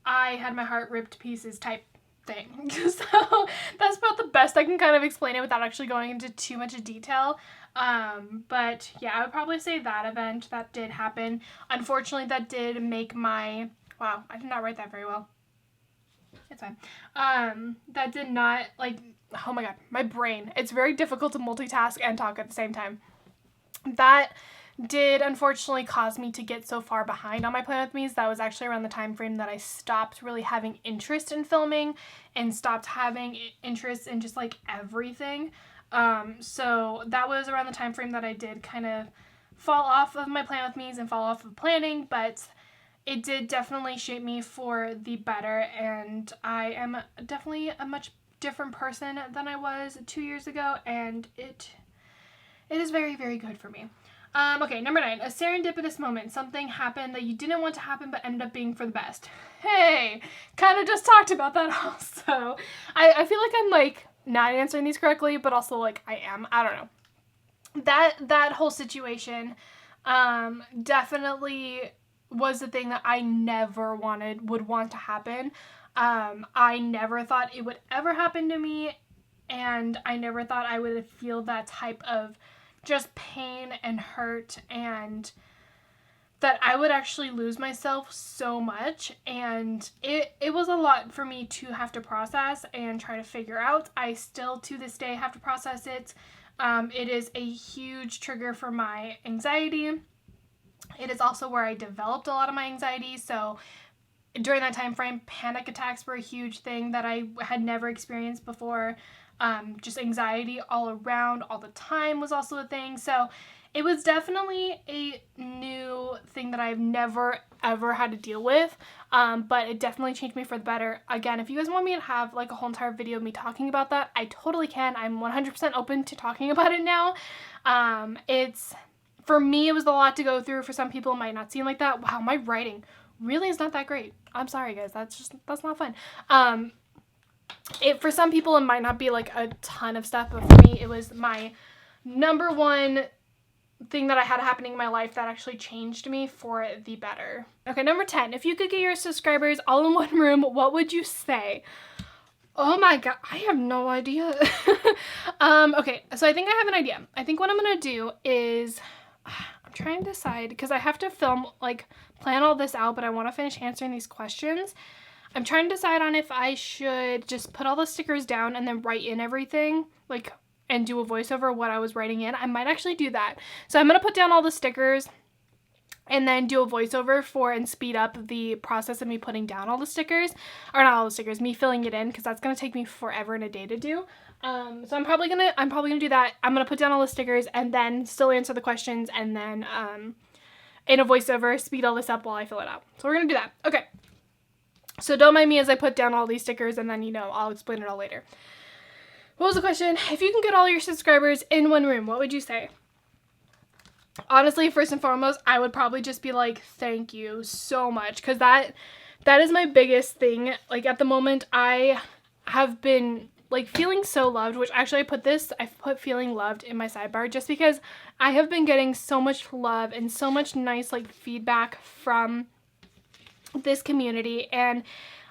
I had my heart ripped to pieces type thing. So that's about the best I can kind of explain it without actually going into too much detail. But yeah, I would probably say that event that did happen. Unfortunately, that did make my, wow, I did not write that very well. It's fine. That did not, like, oh my god, my brain. It's very difficult to multitask and talk at the same time. That did unfortunately cause me to get so far behind on my Plan With Me's. That was actually around the time frame that I stopped really having interest in filming and stopped having interest in just like everything. So that was around the time frame that I did kind of fall off of my Plan With Me's and fall off of planning, but it did definitely shape me for the better, and I am definitely a much different person than I was 2 years ago, and it is very, very good for me. Okay, number 9, a serendipitous moment. Something happened that you didn't want to happen but ended up being for the best. Hey, kind of just talked about that also. I feel like I'm like not answering these correctly, but also like I am. I don't know. That whole situation definitely was the thing that I never would want to happen. I never thought it would ever happen to me, and I never thought I would feel that type of just pain and hurt, and that I would actually lose myself so much. And it was a lot for me to have to process and try to figure out. I still to this day have to process it. It is a huge trigger for my anxiety. It is also where I developed a lot of my anxiety. So during that time frame, panic attacks were a huge thing that I had never experienced before. Just anxiety all around, all the time was also a thing. So it was definitely a new thing that I've never, ever had to deal with. But it definitely changed me for the better. Again, if you guys want me to have like a whole entire video of me talking about that, I totally can. I'm 100% open to talking about it now. For me, it was a lot to go through. For some people, it might not seem like that. Wow, my writing really is not that great. I'm sorry, guys. That's not fun. For some people, it might not be like a ton of stuff, but for me, it was my number one thing that I had happening in my life that actually changed me for the better. Okay, number 10. If you could get your subscribers all in one room, what would you say? Oh my god, I have no idea. Okay, so I think I have an idea. I think what I'm gonna do is, I'm trying to decide, because I have to plan all this out, but I want to finish answering these questions. I'm trying to decide on if I should just put all the stickers down and then write in everything, and do a voiceover of what I was writing in. I might actually do that. So I'm going to put down all the stickers and then do a voiceover and speed up the process of me putting down all the stickers. Or not all the stickers, me filling it in, because that's going to take me forever and a day to do. So I'm probably gonna do that. I'm gonna put down all the stickers and then still answer the questions, and then in a voiceover speed all this up while I fill it out. So we're gonna do that. Okay. So don't mind me as I put down all these stickers, and then I'll explain it all later. What was the question? If you can get all your subscribers in one room, what would you say? Honestly, first and foremost, I would probably just be like, thank you so much, because that is my biggest thing. Like, at the moment, I have been feeling so loved, which actually I put feeling loved in my sidebar just because I have been getting so much love and so much nice feedback from this community. And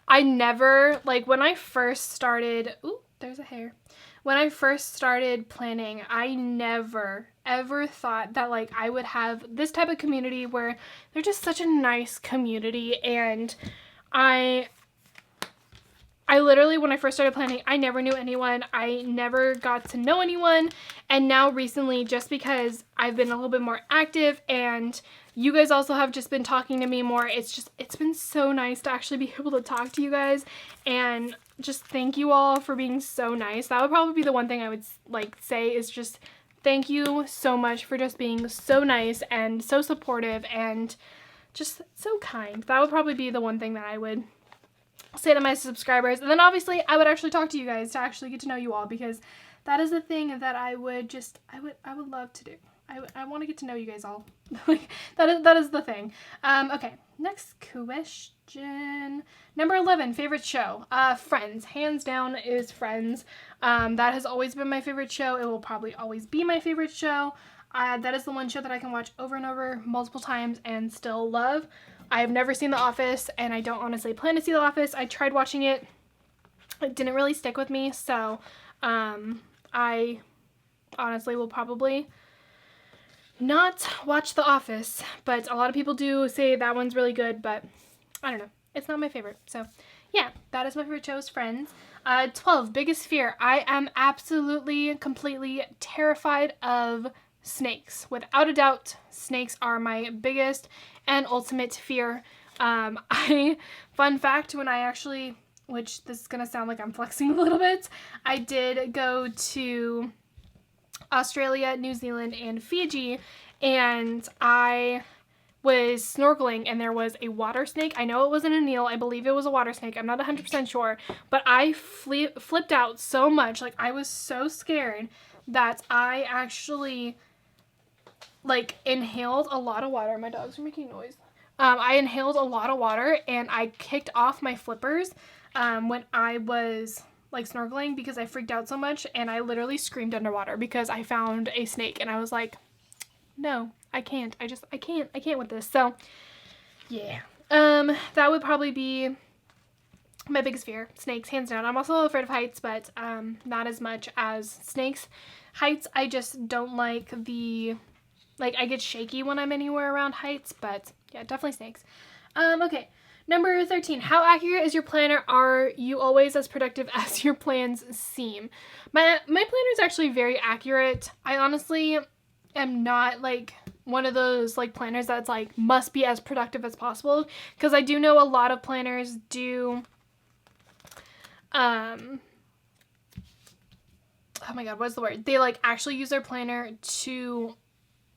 I never, when I first started, ooh, there's a hair. When I first started planning, I never ever thought that I would have this type of community where they're just such a nice community. And I literally, when I first started planning, I never knew anyone. I never got to know anyone. And now recently, just because I've been a little bit more active and you guys also have just been talking to me more, it's been so nice to actually be able to talk to you guys. And just thank you all for being so nice. That would probably be the one thing I would say is just thank you so much for just being so nice and so supportive and just so kind. That would probably be the one thing that I would say to my subscribers. And then obviously I would actually talk to you guys to actually get to know you all, because that is the thing that I would love to do. I want to get to know you guys all. that is the thing. Okay, next question. Number 11, favorite show. Friends. Hands down is Friends. That has always been my favorite show. It will probably always be my favorite show. That is the one show that I can watch over and over multiple times and still love. I have never seen The Office, and I don't honestly plan to see The Office. I tried watching it. It didn't really stick with me, so I honestly will probably not watch The Office, but a lot of people do say that one's really good, but I don't know. It's not my favorite. So yeah, that is my favorite show, is Friends. 12, biggest fear. I am absolutely, completely terrified of snakes. Without a doubt, snakes are my biggest and ultimate fear. Fun fact, when I actually, which this is going to sound like I'm flexing a little bit, I did go to Australia, New Zealand, and Fiji, and I was snorkeling and there was a water snake. I know it wasn't a Neel. I believe it was a water snake. I'm not 100% sure, but I flipped out so much. I was so scared that I actually inhaled a lot of water. My dogs are making noise. I inhaled a lot of water and I kicked off my flippers when I was snorkeling because I freaked out so much, and I literally screamed underwater because I found a snake and I was like, no, I can't. I can't with this. So yeah, that would probably be My biggest fear, snakes, hands down. I'm also afraid of heights, but not as much as snakes. Heights, I just don't like I get shaky when I'm anywhere around heights, but yeah, definitely snakes. Okay. Number 13, how accurate is your planner? Are you always as productive as your plans seem? My planner is actually very accurate. I honestly am not like one of those like planners that's like must be as productive as possible, because I do know a lot of planners do oh my god, what's the word? They like actually use their planner to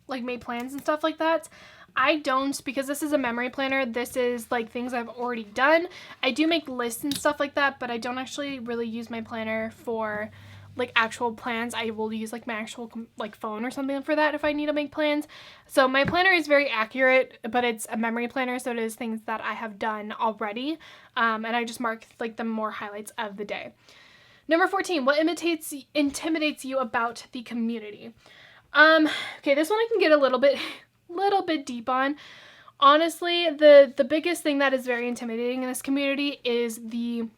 like make plans and stuff like that. I don't, because this is a memory planner. This is like things I've already done. I do make lists and stuff like that, but I don't actually really use my planner for like actual plans. I will use like my actual like phone or something for that if I need to make plans. So my planner is very accurate, but it's a memory planner, so it is things that I have done already, and I just mark like the more highlights of the day. Number 14, what intimidates you about the community? Okay, this one I can get a little bit deep on. Honestly, the biggest thing that is very intimidating in this community is the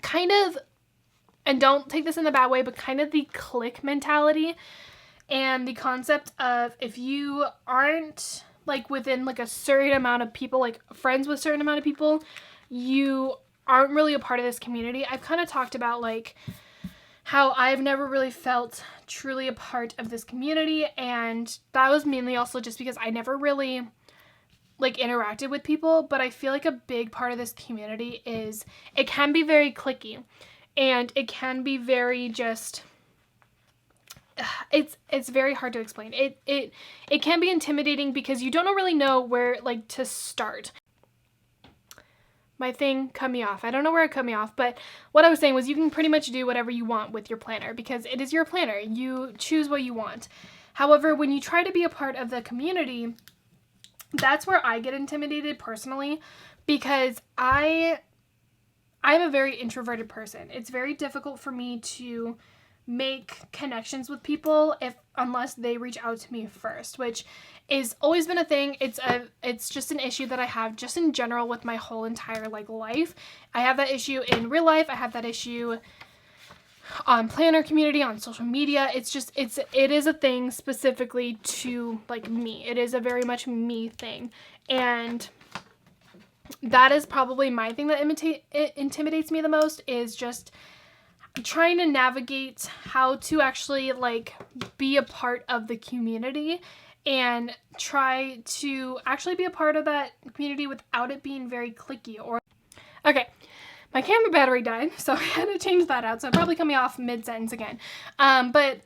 kind of, and don't take this in a bad way, but kind of the clique mentality and the concept of if you aren't like within like a certain amount of people, like friends with a certain amount of people, you aren't really a part of this community. I've kind of talked about like how I've never really felt truly a part of this community, and that was mainly also just because I never really like interacted with people. But I feel like a big part of this community is it can be very cliquey, and it can be very just it's very hard to explain. It can be intimidating because you don't really know where like to start. My thing cut me off. I don't know where it cut me off, but what I was saying was you can pretty much do whatever you want with your planner because it is your planner. You choose what you want. However, when you try to be a part of the community, that's where I get intimidated personally, because I'm a very introverted person. It's very difficult for me to make connections with people unless they reach out to me first, which is always been a thing. It's just an issue that I have just in general with my whole entire like life. I have that issue in real life. I have that issue on planner community, on social media. It is a thing specifically to like me. It is a very much me thing, and that is probably my thing that intimidates me the most, is just trying to navigate how to actually like be a part of the community and try to actually be a part of that community without it being very cliquey. Or okay, my camera battery died, so I had to change that out, so it'll probably cut me off mid-sentence again. But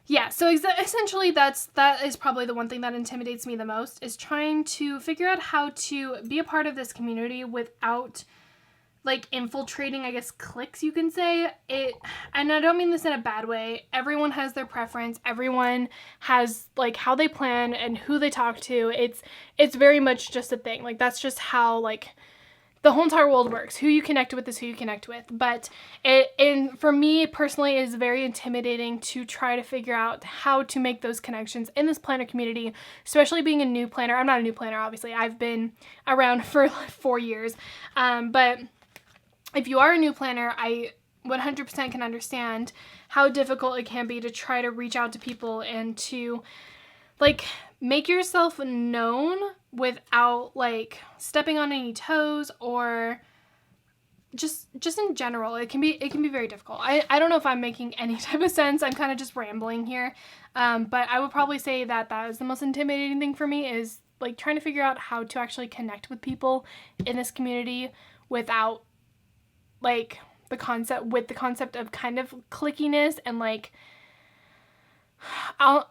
yeah, so essentially that is probably the one thing that intimidates me the most, is trying to figure out how to be a part of this community without like infiltrating, I guess, cliques, you can say it. And I don't mean this in a bad way. Everyone has their preference. Everyone has like how they plan and who they talk to. It's very much just a thing. Like that's just how like the whole entire world works. Who you connect with is who you connect with. But and for me personally, it is very intimidating to try to figure out how to make those connections in this planner community, especially being a new planner. I'm not a new planner, obviously. I've been around for like 4 years. But if you are a new planner, I 100% can understand how difficult it can be to try to reach out to people and to like make yourself known without like stepping on any toes, or just in general. It can be very difficult. I don't know if I'm making any type of sense. I'm kind of just rambling here. But I would probably say that is the most intimidating thing for me, is like trying to figure out how to actually connect with people in this community without like the concept of kind of clickiness and like I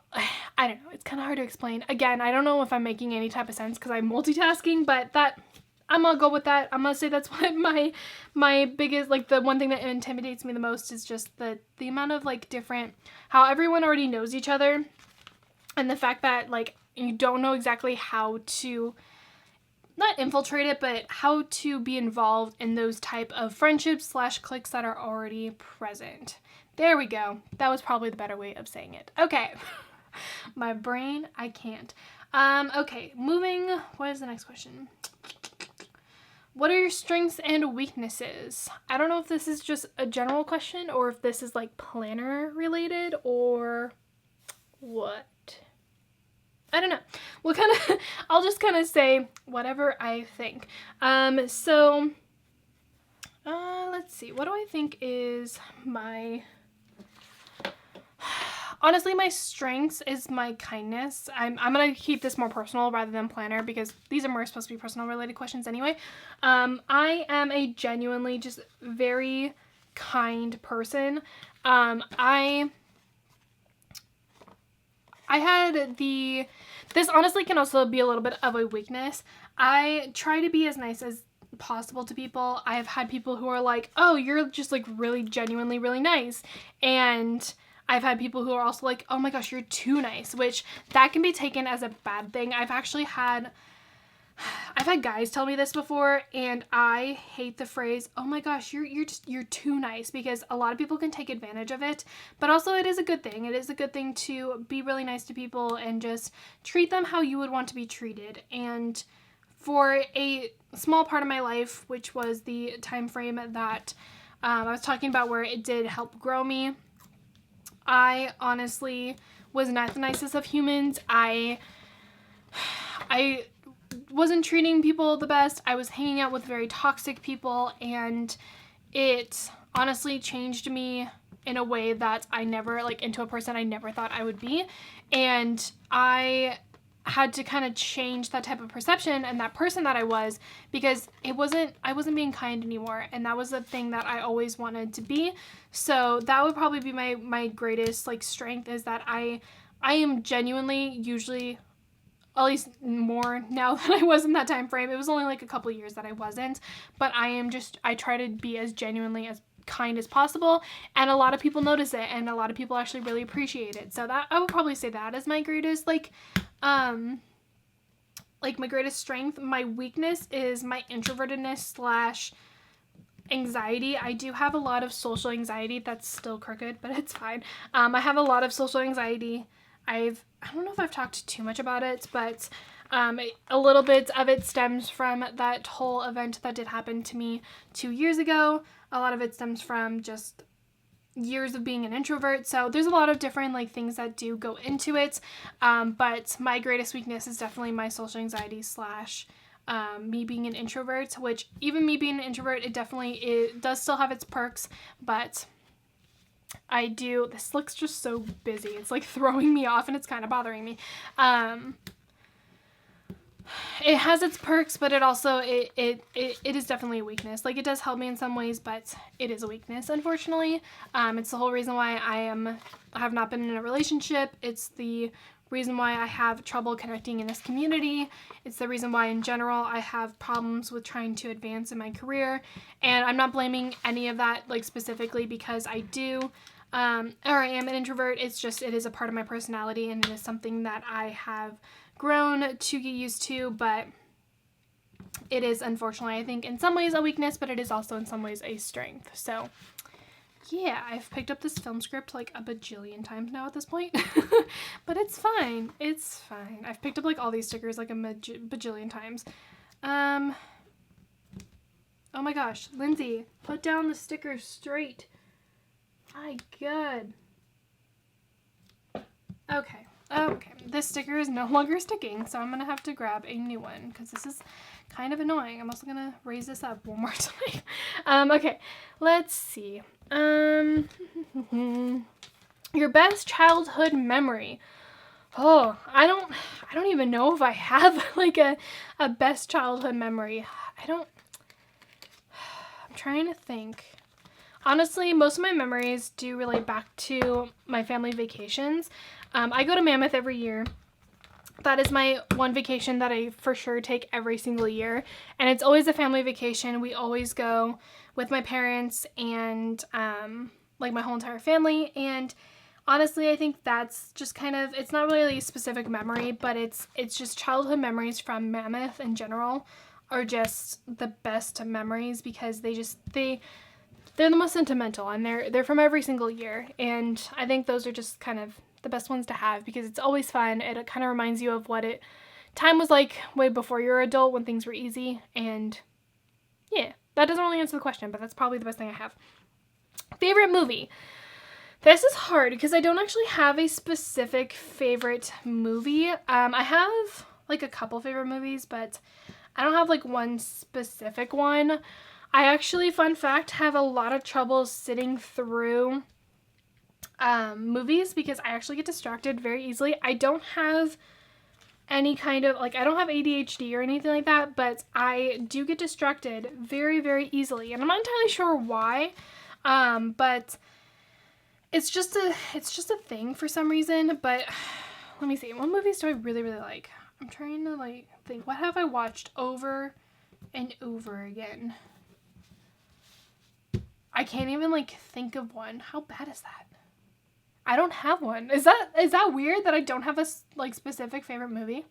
don't know. It's kind of hard to explain. Again, I don't know if I'm making any type of sense because I'm multitasking, but I'm gonna go with that. I'm gonna say that's what my biggest, like the one thing that intimidates me the most is just the amount of like different, how everyone already knows each other, and the fact that like you don't know exactly how to not infiltrate it, but how to be involved in those type of friendships / cliques that are already present. There we go. That was probably the better way of saying it. Okay. My brain, I can't. Okay, moving. What is the next question? What are your strengths and weaknesses? I don't know if this is just a general question or if this is like planner related or what. I don't know. We'll kind of, I'll just kind of say whatever I think. Let's see. What do I think is my... Honestly, my strengths is my kindness. I'm going to keep this more personal rather than planner because these are more supposed to be personal related questions anyway. I am a genuinely just very kind person. I had this honestly can also be a little bit of a weakness. I try to be as nice as possible to people. I have had people who are like, oh, you're just like really genuinely really nice. And I've had people who are also like, oh my gosh, you're too nice, which that can be taken as a bad thing. I've had guys tell me this before, and I hate the phrase, oh my gosh, you're too nice, because a lot of people can take advantage of it, but also it is a good thing. It is a good thing to be really nice to people and just treat them how you would want to be treated. And for a small part of my life, which was the time frame that I was talking about where it did help grow me, I honestly was not the nicest of humans. I wasn't treating people the best. I was hanging out with very toxic people, and it honestly changed me in a way that I never, like, into a person I never thought I would be. And I had to kind of change that type of perception and that person that I was, because I wasn't being kind anymore, and that was the thing that I always wanted to be. So that would probably be my greatest like strength, is that I am genuinely, usually, at least more now than I was in that time frame. It was only like a couple of years that I wasn't, but I try to be as genuinely as kind as possible, and a lot of people notice it, and a lot of people actually really appreciate it. So that I would probably say that is my greatest my greatest strength. My weakness is my introvertedness / anxiety. I do have a lot of social anxiety. That's still crooked, but it's fine. I have a lot of social anxiety. I don't know if I've talked too much about it, but a little bit of it stems from that whole event that did happen to me 2 years ago. A lot of it stems from just years of being an introvert. So there's a lot of different like things that do go into it. But my greatest weakness is definitely my social anxiety / me being an introvert, which even me being an introvert, it does still have its perks, but this looks just so busy. It's like throwing me off, and it's kind of bothering me. It has its perks, but it also, it is definitely a weakness. Like, it does help me in some ways, but it is a weakness, unfortunately. It's the whole reason why I have not been in a relationship. It's the reason why I have trouble connecting in this community. It's the reason why, in general, I have problems with trying to advance in my career. And I'm not blaming any of that, like, specifically because I do, or I am an introvert. It's just, it is a part of my personality, and it is something that I have grown to get used to, but it is, unfortunately, I think in some ways a weakness, but it is also in some ways a strength. So yeah, I've picked up this film script like a bajillion times now at this point, but it's fine. It's fine. I've picked up like all these stickers like a bajillion times. Oh my gosh, Lindsay, put down the stickers straight. My God. Okay. Okay, this sticker is no longer sticking, so I'm going to have to grab a new one because this is kind of annoying. I'm also going to raise this up one more time. Okay, let's see. Your best childhood memory. Oh, I don't even know if I have like a best childhood memory. I'm trying to think. Honestly, most of my memories do relate back to my family vacations. I go to Mammoth every year. That is my one vacation that I for sure take every single year. And it's always a family vacation. We always go with my parents and like my whole entire family. And honestly, I think that's just kind of, it's not really a specific memory, but it's just childhood memories from Mammoth in general are just the best memories because they're the most sentimental, and they're from every single year. And I think those are just kind of the best ones to have because it's always fun. It kind of reminds you of what time was like way before you were an adult when things were easy. And Yeah, that doesn't really answer the question, but that's probably the best thing I have. Favorite movie. This is hard because I don't actually have a specific favorite movie. I have like a couple favorite movies, but I don't have like one specific one. I actually, fun fact, have a lot of trouble sitting through movies because I actually get distracted very easily. I don't have any kind of, like, I don't have ADHD or anything like that, but I do get distracted very, very easily. And I'm not entirely sure why, but it's just a thing for some reason. But let me see, what movies do I really, really like? I'm trying to, like, think, what have I watched over and over again? I can't even, like, think of one. How bad is that? I don't have one. Is that weird that I don't have a, like, specific favorite movie?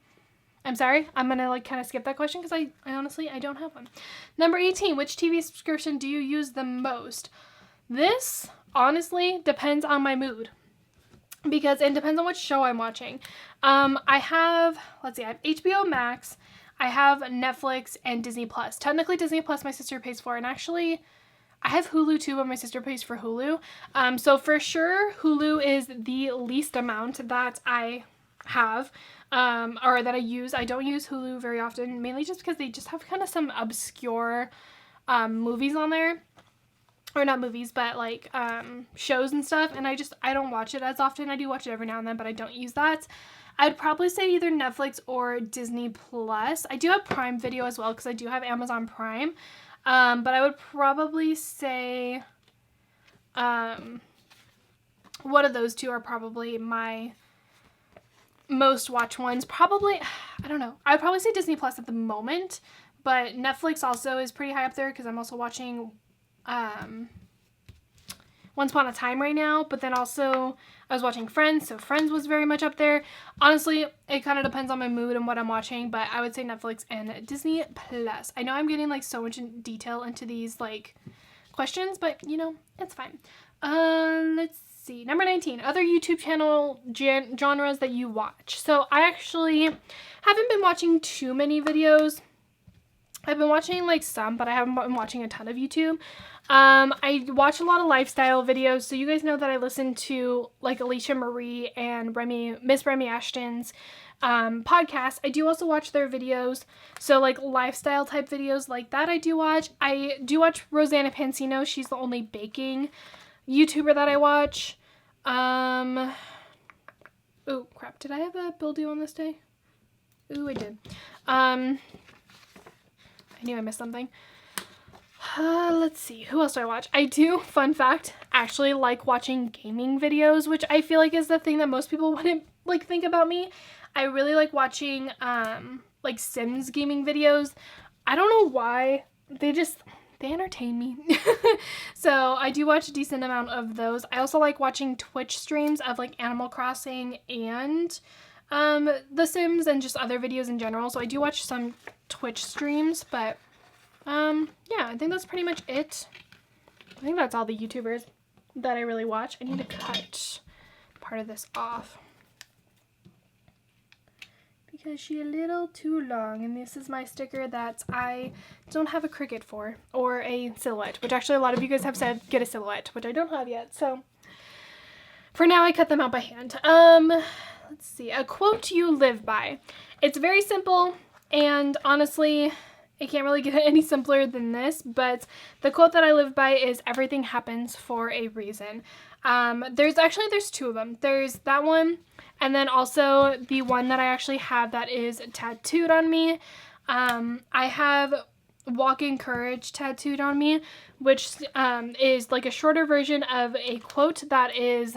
I'm sorry. I'm gonna, like, kind of skip that question because I honestly, I don't have one. Number 18, which TV subscription do you use the most? This, honestly, depends on my mood because it depends on what show I'm watching. I have HBO Max, I have Netflix, and Disney Plus. Technically, Disney Plus my sister pays for, and actually, I have Hulu too, but my sister pays for Hulu. So for sure, Hulu is the least amount that I have, or that I use. I don't use Hulu very often, mainly just because they just have kind of some obscure movies on there. Or not movies, but like shows and stuff. And I don't watch it as often. I do watch it every now and then, but I don't use that. I'd probably say either Netflix or Disney Plus. I do have Prime Video as well because I do have Amazon Prime. But I would probably say one of those two are probably my most watched ones. Probably, I don't know. I would probably say Disney Plus at the moment, but Netflix also is pretty high up there because I'm also watching Once Upon a Time right now, but then also I was watching Friends, so Friends was very much up there. Honestly, it kind of depends on my mood and what I'm watching, but I would say Netflix and Disney Plus. I know I'm getting like so much in detail into these like questions, but you know, it's fine. Let's see. Number 19, other YouTube channel genres that you watch. So I actually haven't been watching too many videos. I've been watching like some, but I haven't been watching a ton of YouTube. I watch a lot of lifestyle videos, so you guys know that I listen to like Alicia Marie and Miss Remy Ashton's podcast. I do also watch their videos, so like lifestyle type videos like that I do watch. I do watch Rosanna Pansino. She's the only baking YouTuber that I watch. Oh crap, did I have a bill due on this day? Ooh, I did. I knew I missed something. Let's see. Who else do I watch? I do, fun fact, actually like watching gaming videos, which I feel like is the thing that most people wouldn't like think about me. I really like watching like Sims gaming videos. I don't know why. They entertain me. So I do watch a decent amount of those. I also like watching Twitch streams of like Animal Crossing and The Sims and just other videos in general. So I do watch some Twitch streams, but yeah, I think that's pretty much it. I think that's all the YouTubers that I really watch. I need to cut part of this off because she's a little too long, and this is my sticker that I don't have a cricket for, or a silhouette, which actually a lot of you guys have said get a silhouette, which I don't have yet. So for now, I cut them out by hand. Let's see, a quote you live by. It's very simple, and honestly, it can't really get any simpler than this, but the quote that I live by is everything happens for a reason. There's two of them. There's that one, and then also the one that I actually have that is tattooed on me. I have Walk in Courage tattooed on me, which is like a shorter version of a quote that is,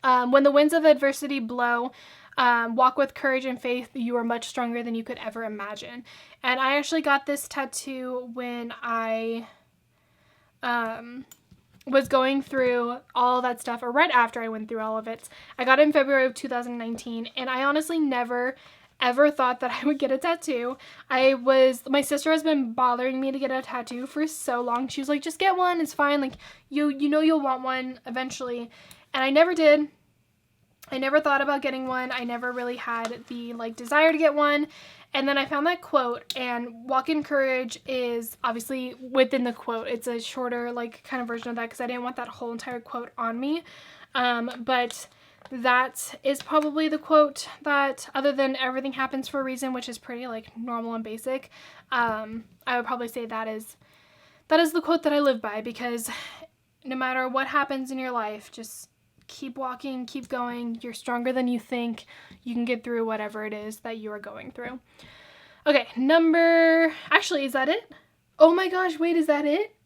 when the winds of adversity blow, walk with courage and faith, you are much stronger than you could ever imagine. And I actually got this tattoo when I was going through all that stuff, or right after I went through all of it. I got it in February of 2019, and I honestly never ever thought that I would get a tattoo. My sister has been bothering me to get a tattoo for so long. She was like, just get one, it's fine, like you know you'll want one eventually. And I never did. I never thought about getting one. I never really had the like desire to get one. And then I found that quote, and walk in courage is obviously within the quote. It's a shorter like kind of version of that because I didn't want that whole entire quote on me. But that is probably the quote that, other than everything happens for a reason, which is pretty like normal and basic, I would probably say that is the quote that I live by, because no matter what happens in your life, just keep walking, keep going. You're stronger than you think. You can get through whatever it is that you are going through. Okay, actually, is that it? Oh my gosh, wait, is that it?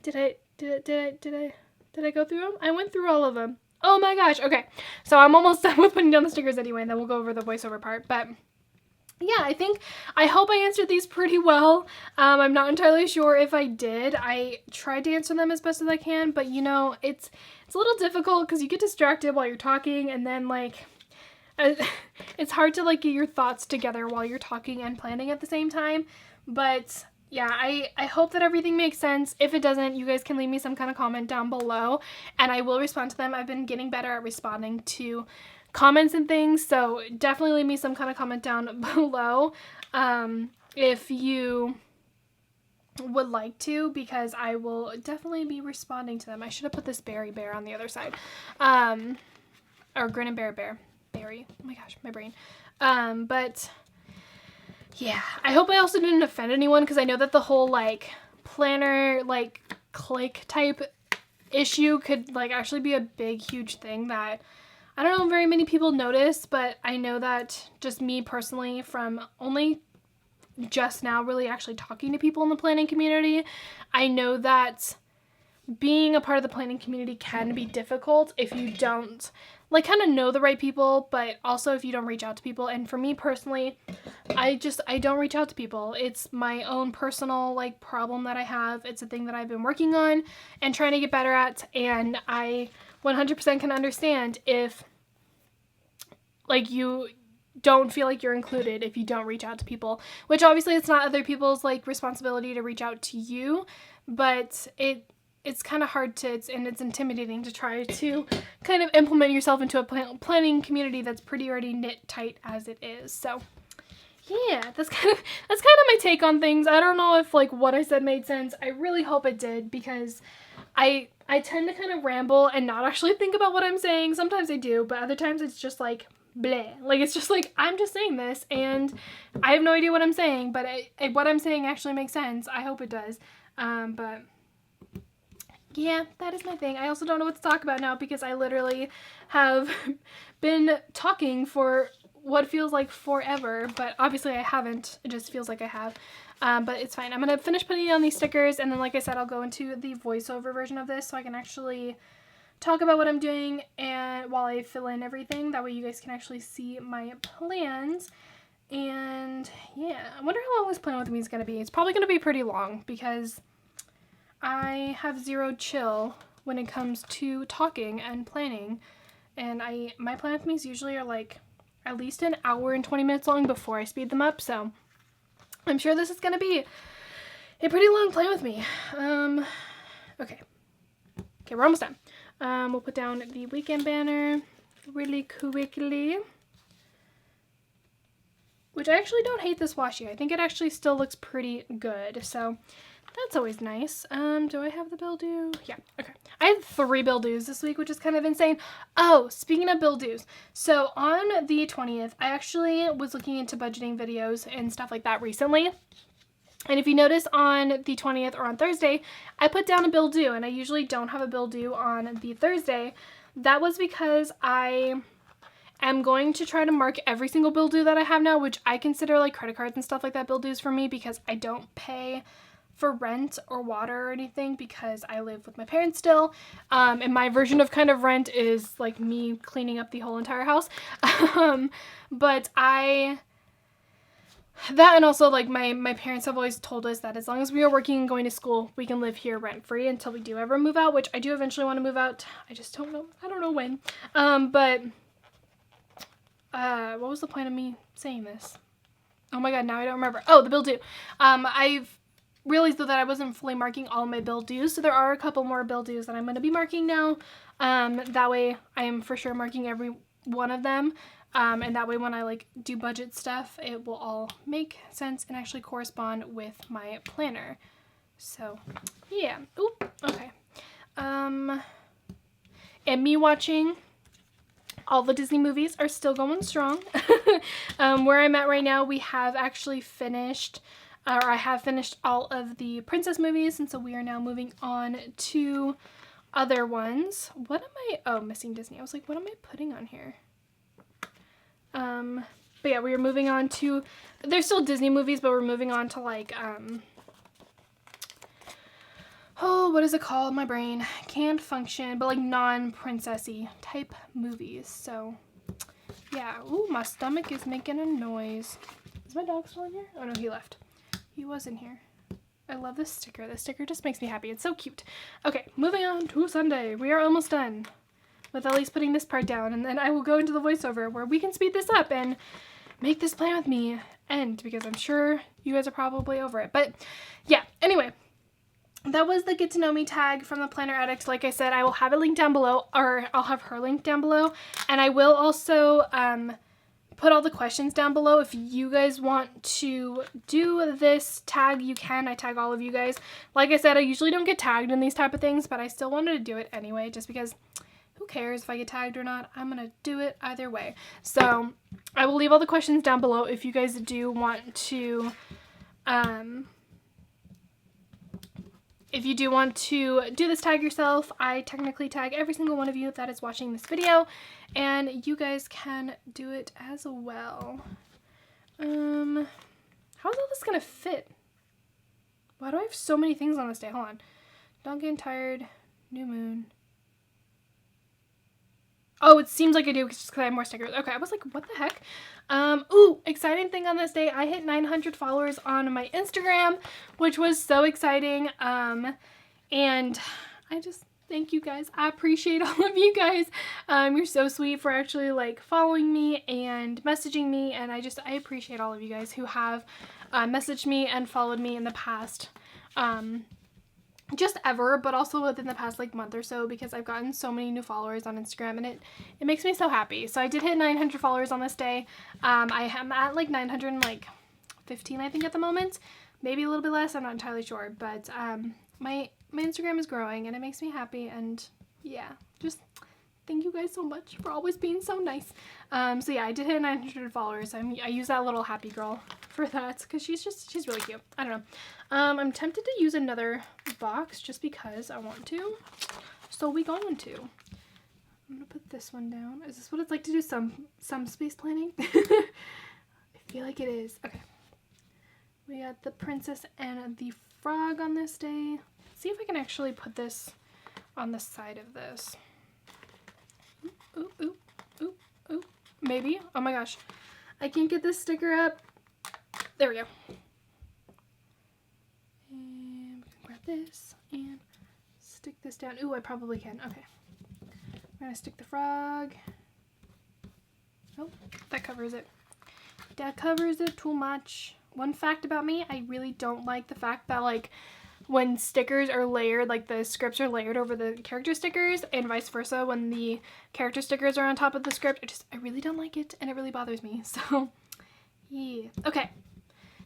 Did I go through them? I went through all of them. Oh my gosh, okay. So I'm almost done with putting down the stickers anyway, and then we'll go over the voiceover part, but yeah, I hope I answered these pretty well. I'm not entirely sure if I did. I tried to answer them as best as I can, but you know, it's a little difficult because you get distracted while you're talking, and then like, it's hard to like get your thoughts together while you're talking and planning at the same time. But yeah, I hope that everything makes sense. If it doesn't, you guys can leave me some kind of comment down below, and I will respond to them. I've been getting better at responding to comments and things, so definitely leave me some kind of comment down below if you would like to, because I will definitely be responding to them. I should have put this berry bear on the other side, or grin and bear berry. Oh my gosh, my brain. But yeah, I hope I also didn't offend anyone, because I know that the whole like planner like click type issue could like actually be a big huge thing that I don't know very many people notice, but I know that just me personally, from only just now really actually talking to people in the planning community, I know that being a part of the planning community can be difficult if you don't like kind of know the right people, but also if you don't reach out to people. And for me personally, I don't reach out to people. It's my own personal like problem that I have. It's a thing that I've been working on and trying to get better at, and I 100% can understand if like you don't feel like you're included if you don't reach out to people, which obviously it's not other people's like responsibility to reach out to you, but it's kind of hard and it's intimidating to try to kind of implement yourself into a planning community that's pretty already knit tight as it is. So yeah, that's kind of my take on things. I don't know if like what I said made sense. I really hope it did, because I tend to kind of ramble and not actually think about what I'm saying. Sometimes I do, but other times it's just like bleh. Like it's just like I'm just saying this and I have no idea what I'm saying, but what I'm saying actually makes sense. I hope it does. But yeah, that is my thing. I also don't know what to talk about now, because I literally have been talking for what feels like forever, but obviously I haven't. It just feels like I have. But it's fine. I'm going to finish putting on these stickers, and then like I said, I'll go into the voiceover version of this so I can actually talk about what I'm doing and while I fill in everything. That way you guys can actually see my plans. And yeah, I wonder how long this plan with me is going to be. It's probably going to be pretty long, because I have zero chill when it comes to talking and planning. And my plan with me's usually are like at least an hour and 20 minutes long before I speed them up. So I'm sure this is going to be a pretty long plan with me. Okay, we're almost done. We'll put down the weekend banner really quickly, which I actually don't hate this washi. I think it actually still looks pretty good, so that's always nice. Do I have the bill due? Yeah, okay. I had 3 bill dues this week, which is kind of insane. Oh, speaking of bill dues, so on the 20th, I actually was looking into budgeting videos and stuff like that recently. And if you notice on the 20th or on Thursday, I put down a bill due, and I usually don't have a bill due on the Thursday. That was because I am going to try to mark every single bill due that I have now, which I consider like credit cards and stuff like that bill dues for me, because I don't pay for rent or water or anything because I live with my parents still. And my version of kind of rent is like me cleaning up the whole entire house. But that, and also like my parents have always told us that as long as we are working and going to school, we can live here rent free until we do ever move out, which I do eventually want to move out. I just don't know. I don't know when. But what was the point of me saying this? Oh my god, now I don't remember. Oh, the bill due. I've realized though that I wasn't fully marking all of my bill dues, so there are a couple more bill dues that I'm going to be marking now. That way I am for sure marking every one of them. And that way when I like do budget stuff, it will all make sense and actually correspond with my planner. So yeah. Oop, okay. And me watching all the Disney movies are still going strong. Where I'm at right now, we have actually finished, or I have finished all of the princess movies, and so we are now moving on to other ones. What am I, oh, missing Disney. I was like, what am I putting on here? But yeah, we are moving on to, they're still Disney movies, but we're moving on to like, oh, what is it called? My brain can't function, but like non-princessy type movies. So yeah. Ooh, my stomach is making a noise. Is my dog still in here? Oh no, he left. He was in here. I love this sticker. This sticker just makes me happy. It's so cute. Okay, moving on to Sunday. We are almost done with at least putting this part down, and then I will go into the voiceover where we can speed this up and make this plan with me end, because I'm sure you guys are probably over it. But yeah, anyway, that was the Get to Know Me tag from the Planner Addict. Like I said, I will have it linked down below, or I'll have her linked down below, and I will also put all the questions down below. If you guys want to do this tag, you can. I tag all of you guys. Like I said, I usually don't get tagged in these type of things, but I still wanted to do it anyway, just because who cares if I get tagged or not? I'm gonna do it either way. So I will leave all the questions down below if you guys do want to if you do want to do this tag yourself. I technically tag every single one of you that is watching this video, and you guys can do it as well. How's all this gonna fit? Why do I have so many things on this day? Hold on. Not getting tired. New moon. Oh, it seems like I do just because I have more stickers. Okay, I was like, what the heck? Ooh, exciting thing on this day. I hit 900 followers on my Instagram, which was so exciting. And I just thank you guys. I appreciate all of you guys. You're so sweet for actually like following me and messaging me. And I appreciate all of you guys who have messaged me and followed me in the past. Just ever, but also within the past like month or so, because I've gotten so many new followers on Instagram, and it makes me so happy. So I did hit 900 followers on this day. I am at like 915 I think at the moment, maybe a little bit less, I'm not entirely sure, but my Instagram is growing and it makes me happy. And yeah, just thank you guys so much for always being so nice. So yeah, I did hit 900 followers. I use that little happy girl for that because she's really cute. I don't know. I'm tempted to use another box just because I want to. So we going to. I'm gonna put this one down. Is this what it's like to do some space planning? I feel like it is. Okay. We got the princess and the frog on this day. Let's see if I can actually put this on the side of this. Ooh, ooh, ooh, ooh. Maybe. Oh my gosh. I can't get this sticker up. There we go. And we can grab this and stick this down. Ooh, I probably can. Okay. I'm gonna stick the frog. Oh, that covers it. That covers it too much. One fact about me, I really don't like the fact that like when stickers are layered, like the scripts are layered over the character stickers, and vice versa when the character stickers are on top of the script. I really don't like it, and it really bothers me. So yeah. Okay.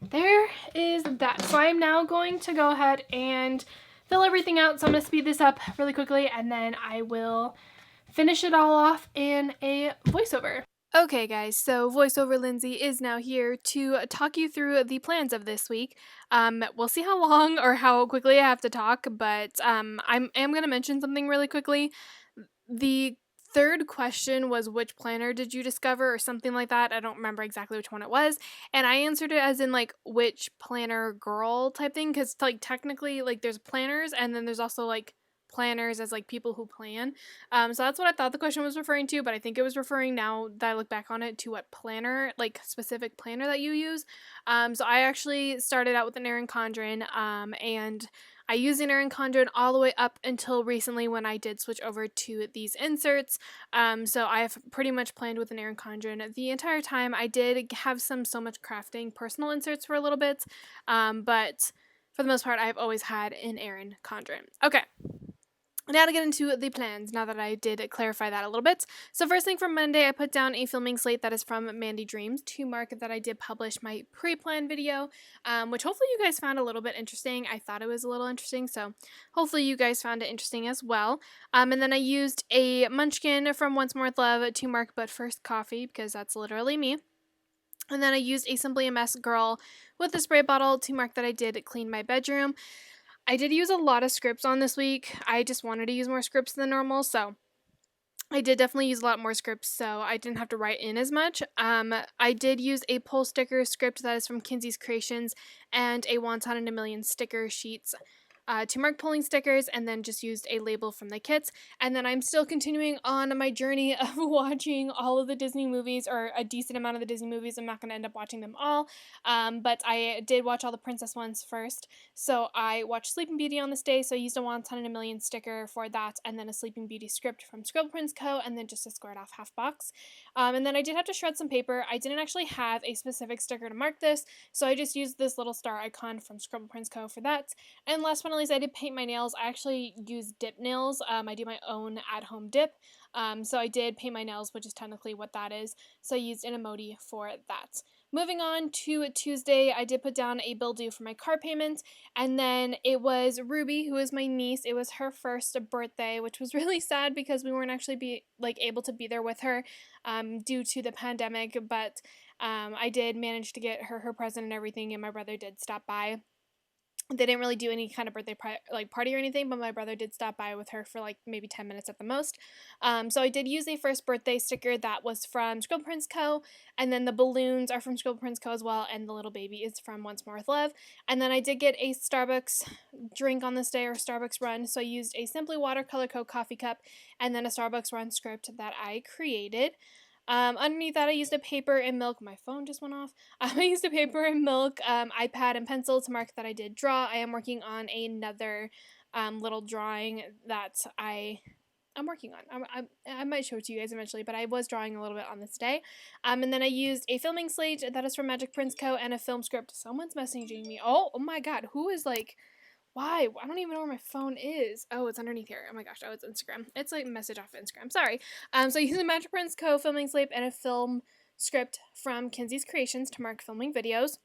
There is that. So I'm now going to go ahead and fill everything out. So I'm going to speed this up really quickly, and then I will finish it all off in a voiceover. Okay guys, so voiceover Lindsay is now here to talk you through the plans of this week. We'll see how long or how quickly I have to talk, but I am going to mention something really quickly. The third question was, which planner did you discover, or something like that. I don't remember exactly which one it was, and I answered it as in like which planner girl type thing, because like technically like there's planners and then there's also like planners as like people who plan. So that's what I thought the question was referring to, but I think it was referring, now that I look back on it, to what planner, like specific planner that you use. So I actually started out with an Erin Condren, and I used an Erin Condren all the way up until recently when I did switch over to these inserts. So I have pretty much planned with an Erin Condren the entire time. I did have some So Much Crafting personal inserts for a little bit, but for the most part, I've always had an Erin Condren. Okay. Now to get into the plans, now that I did clarify that a little bit. So first thing for Monday, I put down a filming slate that is from Mandy Dreams to mark that I did publish my pre-plan video, which hopefully you guys found a little bit interesting. I thought it was a little interesting, so hopefully you guys found it interesting as well. And then I used a munchkin from Once More with Love to mark But First Coffee, because that's literally me. And then I used a Simply a Mess girl with a spray bottle to mark that I did clean my bedroom. I did use a lot of scripts on this week. I just wanted to use more scripts than normal, so I did definitely use a lot more scripts, so I didn't have to write in as much. I did use a pull sticker script that is from Kinsey's Creations and a Wonton and a Million sticker sheets to mark pulling stickers, and then just used a label from the kits. And then I'm still continuing on my journey of watching all of the Disney movies, or a decent amount of the Disney movies. I'm not going to end up watching them all, but I did watch all the princess ones first. So I watched Sleeping Beauty on this day, so I used a Wonton and a Million sticker for that, and then a Sleeping Beauty script from Scribble Prince Co., and then just a squared off half box. And then I did have to shred some paper. I didn't actually have a specific sticker to mark this, so I just used this little star icon from Scribble Prince Co. for that. And last but not least, I did paint my nails. I actually use dip nails. I do my own at-home dip. So I did paint my nails, which is technically what that is. So I used an emoji for that. Moving on to Tuesday, I did put down a bill due for my car payment, and then it was Ruby, who is my niece. It was her first birthday, which was really sad because we weren't actually able to be there with her due to the pandemic, but I did manage to get her present and everything, and my brother did stop by. They didn't really do any kind of birthday party or anything, but my brother did stop by with her for like maybe 10 minutes at the most. So I did use a first birthday sticker that was from Scribble Prince Co., and then the balloons are from Scribble Prince Co. as well, and the little baby is from Once More with Love. And then I did get a Starbucks drink on this day, or Starbucks run, so I used a Simply Watercolor Co. coffee cup and then a Starbucks run script that I created. Underneath that, I used a paper and milk. My phone just went off. I used a paper and milk, iPad and pencil to mark that I did draw. I am working on another little drawing that I'm working on. I might show it to you guys eventually, but I was drawing a little bit on this day. And then I used a filming slate that is from Magic Prince Co. and a film script. Someone's messaging me. Oh my god, who is like... Why? I don't even know where my phone is. Oh, it's underneath here. Oh my gosh, oh, it's Instagram. It's like a message off Instagram. Sorry. So I used a Magic Prince Co. filming slate and a film script from Kinsey's Creations to mark filming videos.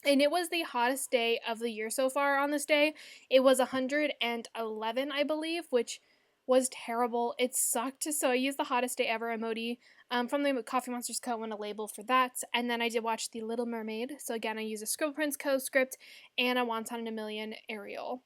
And it was the hottest day of the year so far on this day. It was 111, I believe, which was terrible. It sucked. So I used the hottest day ever emoji from the Coffee Monsters Co. and a label for that. And then I did watch The Little Mermaid. So again, I used a Scribble Prince Co. script and a Wonton and a Million Ariel.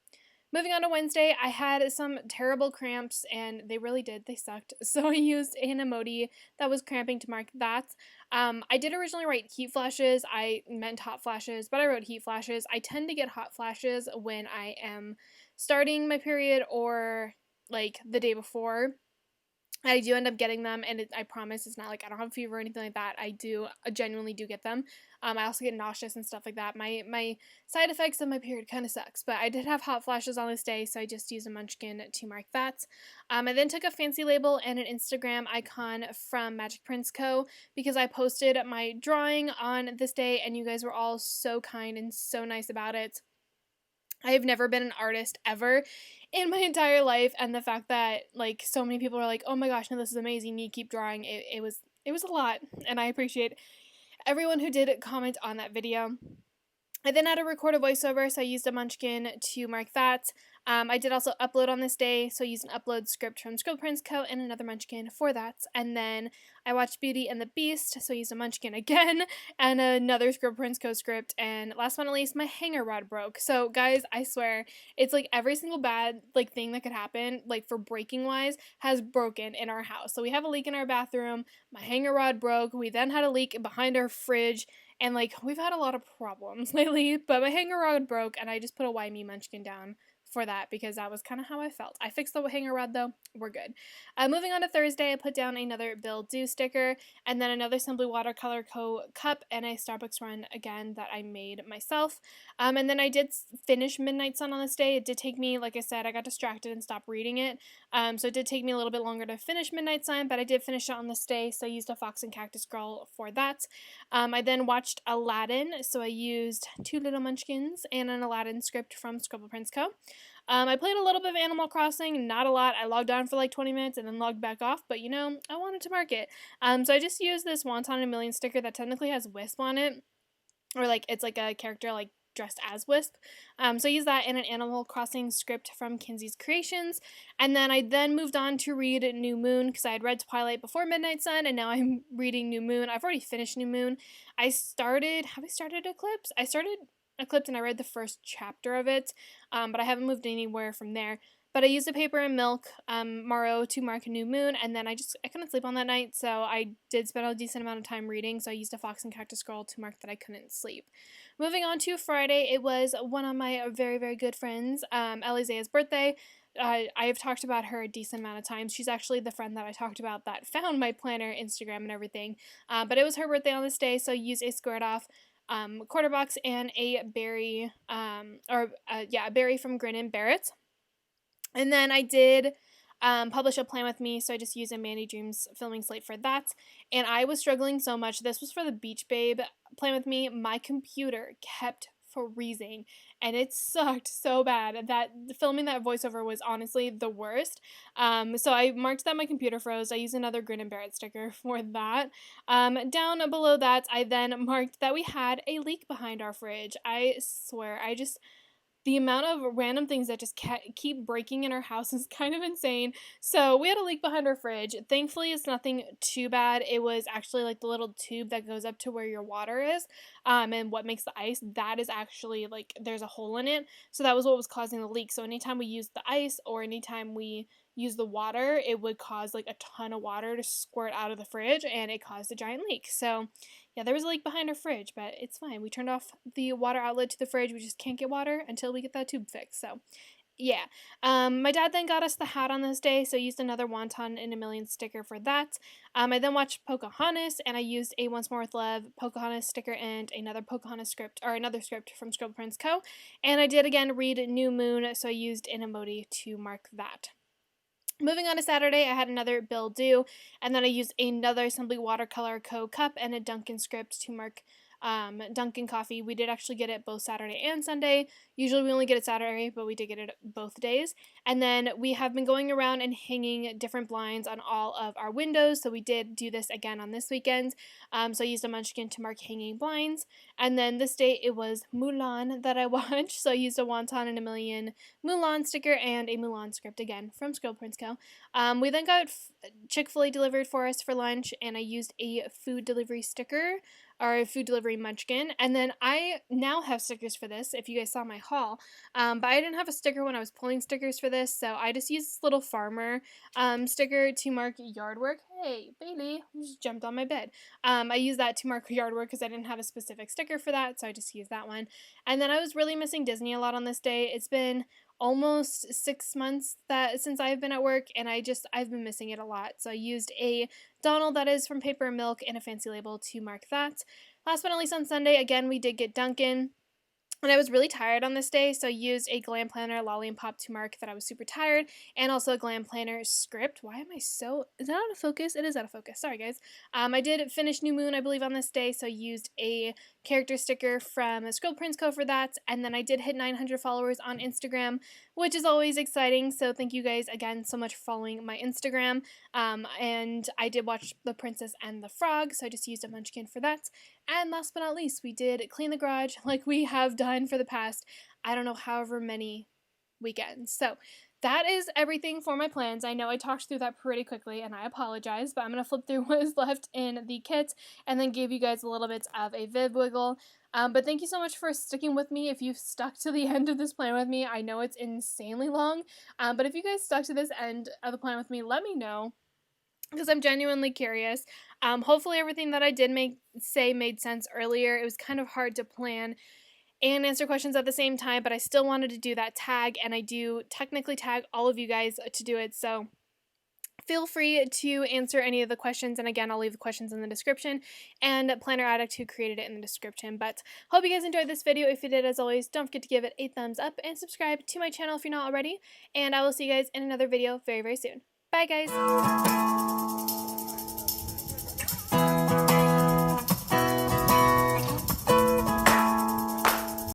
Moving on to Wednesday, I had some terrible cramps, and they really did. They sucked. So I used an emoji that was cramping to mark that. I did originally write heat flashes. I meant hot flashes, but I wrote heat flashes. I tend to get hot flashes when I am starting my period or like the day before. I do end up getting them, and I promise it's not like I don't have a fever or anything like that. I genuinely do get them. I also get nauseous and stuff like that. My side effects of my period kind of sucks, but I did have hot flashes on this day, so I just used a munchkin to mark that. I then took a fancy label and an Instagram icon from Magic Prince Co. because I posted my drawing on this day, and you guys were all so kind and so nice about it. I have never been an artist ever in my entire life, and the fact that like so many people are like, "Oh my gosh, no, this is amazing. You keep drawing." It was a lot, and I appreciate everyone who did comment on that video. I then had to record a voiceover, so I used a munchkin to mark that. I did also upload on this day, so I used an upload script from Scribble Prince Co. and another munchkin for that. And then I watched Beauty and the Beast, so I used a munchkin again and another Scribble Prince Co. script. And last but not least, my hanger rod broke. So guys, I swear, it's like every single bad like thing that could happen, like for breaking wise, has broken in our house. So we have a leak in our bathroom. My hanger rod broke. We then had a leak behind our fridge. And, like, we've had a lot of problems lately, but my hanger rod broke, and I just put a Why Me munchkin down for that because that was kind of how I felt. I fixed the hanger rod, though. We're good. Moving on to Thursday, I put down another Bill Do sticker, and then another Simply Watercolor Co. cup, and a Starbucks run, again, that I made myself. And then I did finish Midnight Sun on this day. It did take me, like I said, I got distracted and stopped reading it, so it did take me a little bit longer to finish Midnight Sun, but I did finish it on this day, so I used a Fox and Cactus Girl for that. I then watched Aladdin, so I used two little munchkins and an Aladdin script from Scribble Prince Co. I played a little bit of Animal Crossing, not a lot. I logged on for like 20 minutes and then logged back off, but you know, I wanted to mark it. So I just used this Wonton a Million sticker that technically has Wisp on it, or like it's like a character like dressed as Wisp. So I used that in an Animal Crossing script from Kinsey's Creations. And then I moved on to read New Moon because I had read Twilight before Midnight Sun, and now I'm reading New Moon. I've already finished New Moon. Have I started Eclipse? I started Eclipse and I read the first chapter of it, but I haven't moved anywhere from there. But I used a paper and milk Maro to mark a New Moon, and then I couldn't sleep on that night, so I did spend a decent amount of time reading, so I used a Fox and Cactus Scroll to mark that I couldn't sleep. Moving on to Friday, it was one of my very, very good friends, Elisea's birthday. I have talked about her a decent amount of times. She's actually the friend that I talked about that found my planner, Instagram, and everything. But it was her birthday on this day, so I used a squared off quarter box and a berry, a berry from Grin and Barrett. And then I did publish a plan with me, so I just used a Mandy Dreams filming slate for that. And I was struggling so much. This was for the Beach Babe plan with me. My computer kept freezing, and it sucked so bad that filming that voiceover was honestly the worst. So I marked that my computer froze. I used another Grin and Barrett sticker for that. Down below that, I then marked that we had a leak behind our fridge. I swear, the amount of random things that just keep breaking in our house is kind of insane. So we had a leak behind our fridge. Thankfully, it's nothing too bad. It was actually like the little tube that goes up to where your water is, and what makes the ice. That is actually like there's a hole in it. So that was what was causing the leak. So anytime we used the ice or anytime we use the water, it would cause like a ton of water to squirt out of the fridge, and it caused a giant leak. So yeah, there was a leak behind our fridge, but it's fine. We turned off the water outlet to the fridge. We just can't get water until we get that tube fixed. So yeah. My dad then got us the hat on this day, so I used another Wonton in a Million sticker for that. I then watched Pocahontas, and I used a Once More with Love Pocahontas sticker and another Pocahontas script, or another script from Scribble Prince Co. And I did again read New Moon, so I used an emoji to mark that. Moving on to Saturday, I had another bill due, and then I used another Simply Watercolor Co. cup and a Dunkin' script to mark Dunkin' coffee. We did actually get it both Saturday and Sunday. Usually we only get it Saturday, but we did get it both days. And then we have been going around and hanging different blinds on all of our windows, so we did do this again on this weekend. So I used a Munchkin to mark hanging blinds. And then this day it was Mulan that I watched, so I used a Wonton and a Million Mulan sticker and a Mulan script again from Scribble Prince Co. We then got Chick-fil-A delivered for us for lunch, and I used a food delivery sticker, or a food delivery munchkin. And then I now have stickers for this, if you guys saw my haul. But I didn't have a sticker when I was pulling stickers for this, so I just used this little farmer sticker to mark yard work. Hey, Bailey, you just jumped on my bed. I used that to mark yard work because I didn't have a specific sticker for that, so I just used that one. And then I was really missing Disney a lot on this day. It's been almost 6 months since I've been at work, and I've been missing it a lot. So I used a Donald that is from Paper and Milk and a fancy label to mark that. Last but not least, on Sunday, again, we did get Dunkin'. And I was really tired on this day, so I used a Glam Planner Lolly and Pop to mark that I was super tired, and also a Glam Planner script. Why am I so... Is that out of focus? It is out of focus. Sorry, guys. I did finish New Moon, I believe, on this day, so I used a character sticker from Scribble Prince Co. for that, and then I did hit 900 followers on Instagram, which is always exciting, so thank you guys again so much for following my Instagram. And I did watch The Princess and the Frog, so I just used a Munchkin for that. And last but not least, we did clean the garage like we have done for the past, I don't know, however many weekends. So that is everything for my plans. I know I talked through that pretty quickly, and I apologize, but I'm going to flip through what is left in the kit and then give you guys a little bit of a Viv wiggle. But thank you so much for sticking with me. If you've stuck to the end of this plan with me, I know it's insanely long, but if you guys stuck to this end of the plan with me, let me know, because I'm genuinely curious. Hopefully everything that I did say made sense earlier. It was kind of hard to plan and answer questions at the same time, but I still wanted to do that tag, and I do technically tag all of you guys to do it, so feel free to answer any of the questions, and again, I'll leave the questions in the description, and Planner Addict who created it in the description. But hope you guys enjoyed this video. If you did, as always, don't forget to give it a thumbs up and subscribe to my channel if you're not already, and I will see you guys in another video very, very soon. Bye, guys!